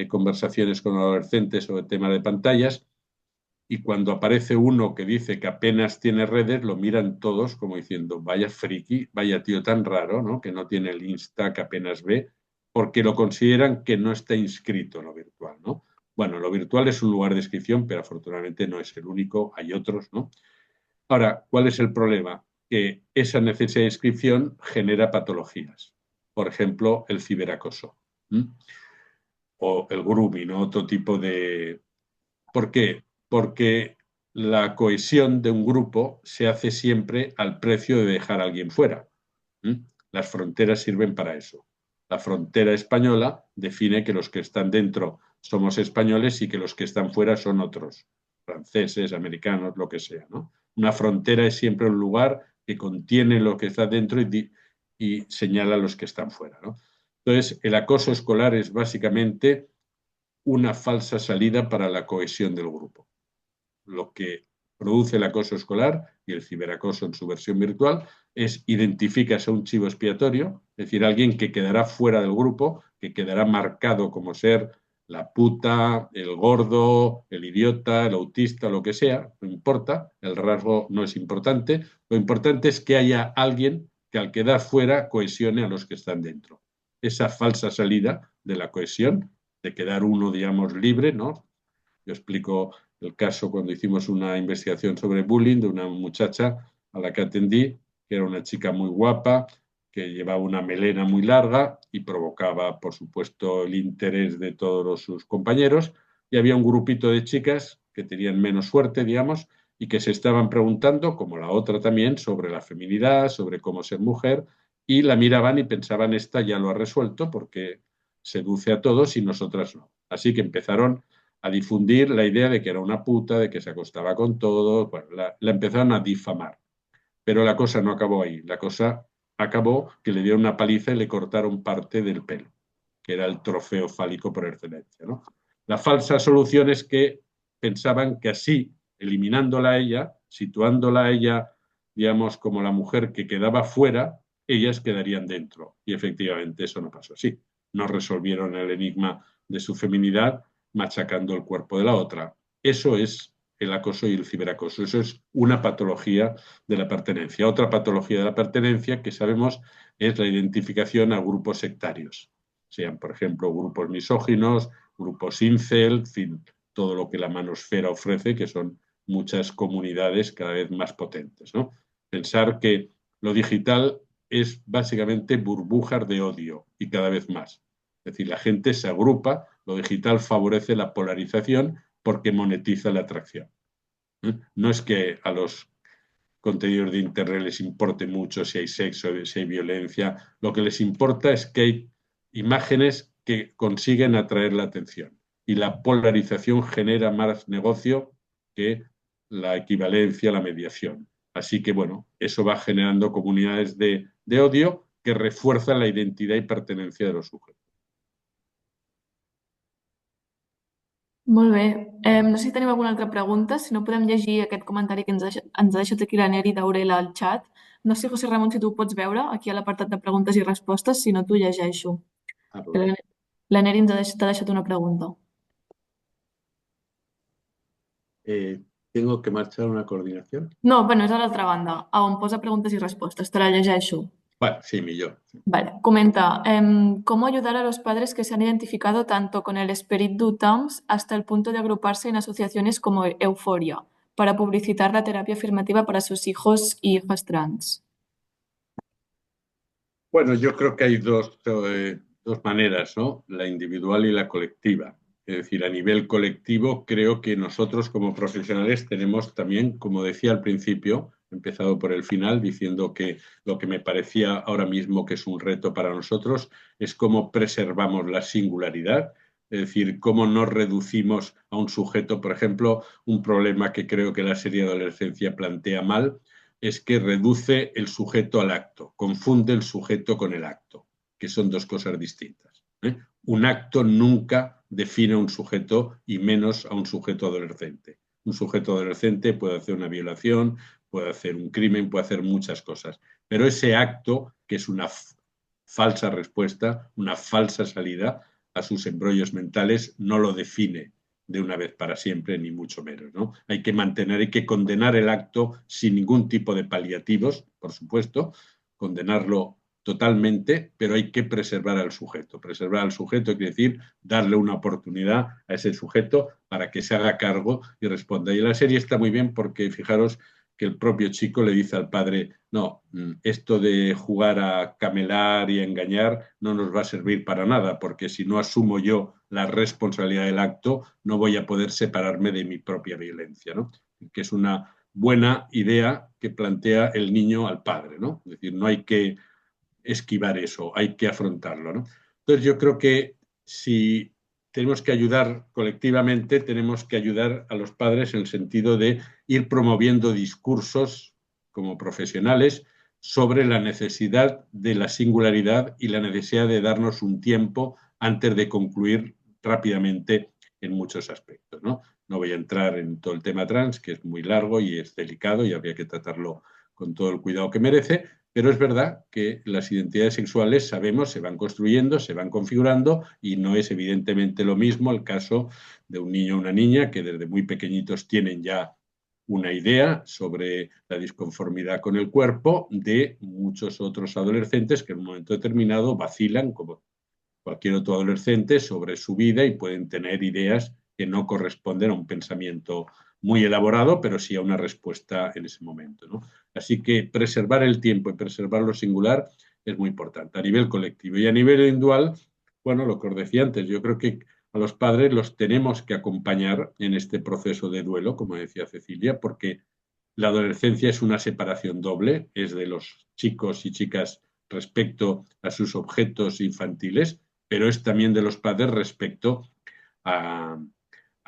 conversaciones con adolescentes sobre temas de pantallas y cuando aparece uno que dice que apenas tiene redes, lo miran todos como diciendo, vaya friki, vaya tío tan raro, ¿no? Que no tiene el Insta, que apenas ve, porque lo consideran que no está inscrito en lo virtual, ¿no? Bueno, lo virtual es un lugar de inscripción, pero afortunadamente no es el único, hay otros, ¿no? Ahora, ¿cuál es el problema? Que esa necesidad de inscripción genera patologías. Por ejemplo, el ciberacoso. O el grooming, ¿no? Otro tipo de... ¿Por qué? Porque la cohesión de un grupo se hace siempre al precio de dejar a alguien fuera. Las fronteras sirven para eso. La frontera española define que los que están dentro somos españoles y que los que están fuera son otros, franceses, americanos, lo que sea, ¿no? Una frontera es siempre un lugar que contiene lo que está dentro y señala a los que están fuera, ¿no? Entonces, el acoso escolar es básicamente una falsa salida para la cohesión del grupo. Lo que produce el acoso escolar y el ciberacoso en su versión virtual es identificas a un chivo expiatorio, es decir, alguien que quedará fuera del grupo, que quedará marcado como ser la puta, el gordo, el idiota, el autista, lo que sea, no importa, el rasgo no es importante, lo importante es que haya alguien que al quedar fuera cohesione a los que están dentro. Esa falsa salida de la cohesión, de quedar uno, digamos, libre, ¿no? Yo explico el caso cuando hicimos una investigación sobre bullying de una muchacha a la que atendí, que era una chica muy guapa, que llevaba una melena muy larga y provocaba, por supuesto, el interés de todos sus compañeros. Y había un grupito de chicas que tenían menos suerte, digamos, y que se estaban preguntando, como la otra también, sobre la feminidad, sobre cómo ser mujer, y la miraban y pensaban, esta ya lo ha resuelto porque seduce a todos y nosotras no. Así que empezaron a difundir la idea de que era una puta, de que se acostaba con todo, bueno, la empezaron a difamar. Pero la cosa no acabó ahí, la cosa acabó que le dieron una paliza y le cortaron parte del pelo, que era el trofeo fálico por excelencia, ¿no? La falsa solución es que pensaban que así, eliminándola a ella, situándola a ella, digamos, como la mujer que quedaba fuera, ellas quedarían dentro. Y efectivamente eso no pasó así. No resolvieron el enigma de su feminidad machacando el cuerpo de la otra. Eso es el acoso y el ciberacoso. Eso es una patología de la pertenencia. Otra patología de la pertenencia que sabemos es la identificación a grupos sectarios, sean, por ejemplo, grupos misóginos, grupos incel, en fin, todo lo que la manosfera ofrece, que son muchas comunidades cada vez más potentes, ¿no? Pensar que lo digital es básicamente burbujas de odio y cada vez más. Es decir, la gente se agrupa, lo digital favorece la polarización porque monetiza la atracción. No es que a los contenidos de Internet les importe mucho si hay sexo, si hay violencia, lo que les importa es que hay imágenes que consiguen atraer la atención y la polarización genera más negocio que la equivalencia, la mediación. Así que, bueno, eso va generando comunidades de odio que refuerzan la identidad y pertenencia de los sujetos. Molt bé. No sé si teniu alguna altra pregunta. Si no, podem llegir aquest comentari que ens ha deixat aquí la Neri d'Aurela al xat. No sé, José Ramon, si tu ho pots veure aquí a l'apartat de preguntes i respostes. Si no, t'ho llegeixo. L'Enerin t'ha deixat una pregunta. ¿Tengo que marchar a una coordinación? No, bueno, és a l'altra banda, a on posa preguntes y respuestas. Te la llegeixo. Bueno, sí, millor. Vale, comenta, ¿cómo ayudar a los padres que se han identificado tanto con el espíritu TAMS hasta el punto de agruparse en asociaciones como Euforia para publicitar la terapia afirmativa para sus hijos y hijas trans? Bueno, yo creo que hay dos maneras, ¿no? La individual y la colectiva. Es decir, a nivel colectivo, creo que nosotros como profesionales tenemos también, como decía al principio, he empezado por el final diciendo que lo que me parecía ahora mismo que es un reto para nosotros es cómo preservamos la singularidad, es decir, cómo no reducimos a un sujeto, por ejemplo, un problema que creo que la serie de adolescencia plantea mal, es que reduce el sujeto al acto, confunde el sujeto con el acto, que son dos cosas distintas. Un acto nunca define a un sujeto y menos a un sujeto adolescente. Un sujeto adolescente puede hacer una violación, puede hacer un crimen, puede hacer muchas cosas, pero ese acto, que es una falsa respuesta, una falsa salida a sus embrollos mentales, no lo define de una vez para siempre, ni mucho menos, ¿no? Hay que mantener, hay que condenar el acto sin ningún tipo de paliativos, por supuesto, condenarlo totalmente, pero hay que preservar al sujeto. Preservar al sujeto quiere decir darle una oportunidad a ese sujeto para que se haga cargo y responda. Y la serie está muy bien porque, fijaros, que el propio chico le dice al padre, no, esto de jugar a camelar y a engañar no nos va a servir para nada, porque si no asumo yo la responsabilidad del acto, no voy a poder separarme de mi propia violencia, ¿no? Que es una buena idea que plantea el niño al padre, ¿no? Es decir, no hay que esquivar eso, hay que afrontarlo, ¿no? Entonces yo creo que si tenemos que ayudar colectivamente, tenemos que ayudar a los padres en el sentido de ir promoviendo discursos como profesionales sobre la necesidad de la singularidad y la necesidad de darnos un tiempo antes de concluir rápidamente en muchos aspectos, ¿no? No voy a entrar en todo el tema trans, que es muy largo y es delicado y habría que tratarlo con todo el cuidado que merece, pero es verdad que las identidades sexuales, sabemos, se van construyendo, se van configurando y no es evidentemente lo mismo el caso de un niño o una niña que desde muy pequeñitos tienen ya una idea sobre la disconformidad con el cuerpo de muchos otros adolescentes que en un momento determinado vacilan, como cualquier otro adolescente, sobre su vida y pueden tener ideas que no corresponden a un pensamiento muy elaborado, pero sí a una respuesta en ese momento, ¿no? Así que preservar el tiempo y preservar lo singular es muy importante a nivel colectivo. Y a nivel individual, bueno, lo que os decía antes, yo creo que a los padres los tenemos que acompañar en este proceso de duelo, como decía Cecilia, porque la adolescencia es una separación doble, es de los chicos y chicas respecto a sus objetos infantiles, pero es también de los padres respecto a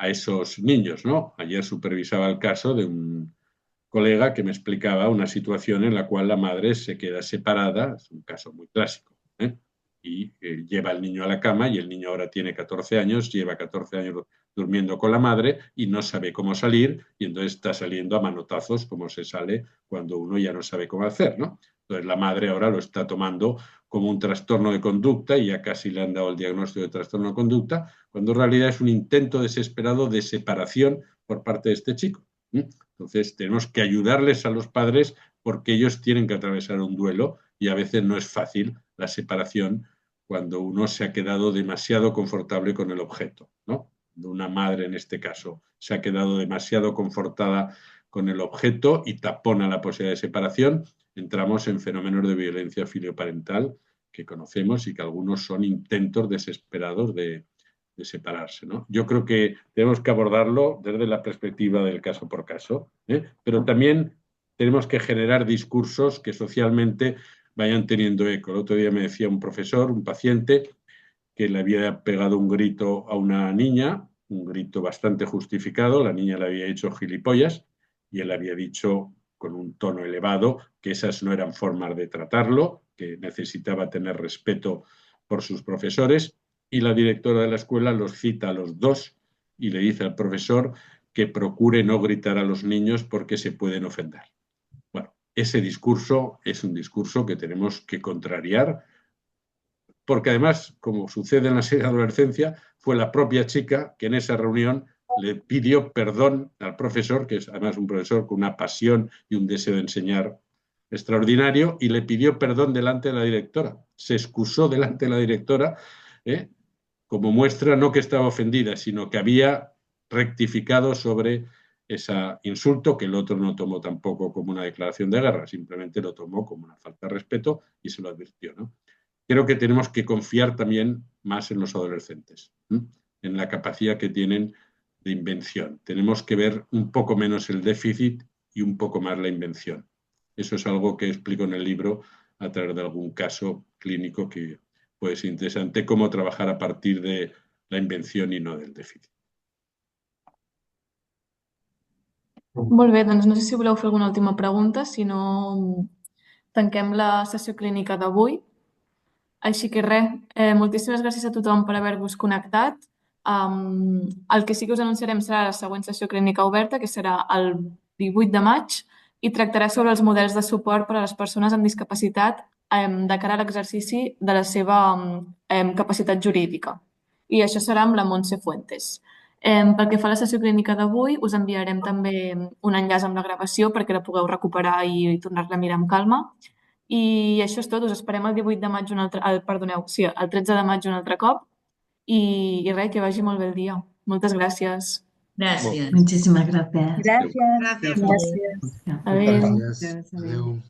esos niños, ¿no? Ayer supervisaba el caso de un colega que me explicaba una situación en la cual la madre se queda separada, es un caso muy clásico, y lleva al niño a la cama y el niño ahora tiene 14 años, lleva 14 años durmiendo con la madre y no sabe cómo salir y entonces está saliendo a manotazos como se sale cuando uno ya no sabe cómo hacer, ¿no? Entonces la madre ahora lo está tomando como un trastorno de conducta y ya casi le han dado el diagnóstico de trastorno de conducta, cuando en realidad es un intento desesperado de separación por parte de este chico. Entonces tenemos que ayudarles a los padres porque ellos tienen que atravesar un duelo y a veces no es fácil la separación cuando uno se ha quedado demasiado confortable con el objeto, ¿no? Una madre en este caso se ha quedado demasiado confortada con el objeto y tapona la posibilidad de separación, entramos en fenómenos de violencia filioparental que conocemos y que algunos son intentos desesperados de separarse, ¿no? Yo creo que tenemos que abordarlo desde la perspectiva del caso por caso, pero también tenemos que generar discursos que socialmente vayan teniendo eco. El otro día me decía un profesor, un paciente, que le había pegado un grito a una niña, un grito bastante justificado, la niña le había hecho gilipollas y él había dicho con un tono elevado que esas no eran formas de tratarlo, que necesitaba tener respeto por sus profesores y la directora de la escuela los cita a los dos y le dice al profesor que procure no gritar a los niños porque se pueden ofender. Bueno, ese discurso es un discurso que tenemos que contrariar porque además, como sucede en la serie de adolescencia, fue la propia chica que en esa reunión le pidió perdón al profesor, que es además un profesor con una pasión y un deseo de enseñar extraordinario, y le pidió perdón delante de la directora. Se excusó delante de la directora, como muestra no que estaba ofendida, sino que había rectificado sobre ese insulto, que el otro no tomó tampoco como una declaración de guerra, simplemente lo tomó como una falta de respeto y se lo advirtió, ¿no? Creo que tenemos que confiar también más en los adolescentes, en la capacidad que tienen de invención. Tenemos que ver un poco menos el déficit y un poco más la invención. Eso es algo que explico en el libro a través de algún caso clínico que puede ser interesante, cómo trabajar a partir de la invención y no del déficit. Molt bé, doncs no sé si voleu fer alguna última pregunta, si no tanquem la sessió clínica d'avui. Així que res, moltíssimes gràcies a tothom per haver-vos connectat. El que sí que us anunciarem serà la següent sessió clínica oberta, que serà el 18 de maig, i tractarà sobre els models de suport per a les persones amb discapacitat de cara a l'exercici de la seva capacitat jurídica. I això serà amb la Montse Fuentes. Pel que fa a la sessió clínica d'avui, us enviarem també un enllaç amb la gravació perquè la pugueu recuperar i tornar-la a mirar amb calma. I això és tot, us esperem el 18 de maig el 13 de maig un altre cop i res, que vagi molt bé el dia. Moltes gràcies. Gracias. Muchísimas gracias. Gracias. Gracias. Adéu. Gracias. Adéu.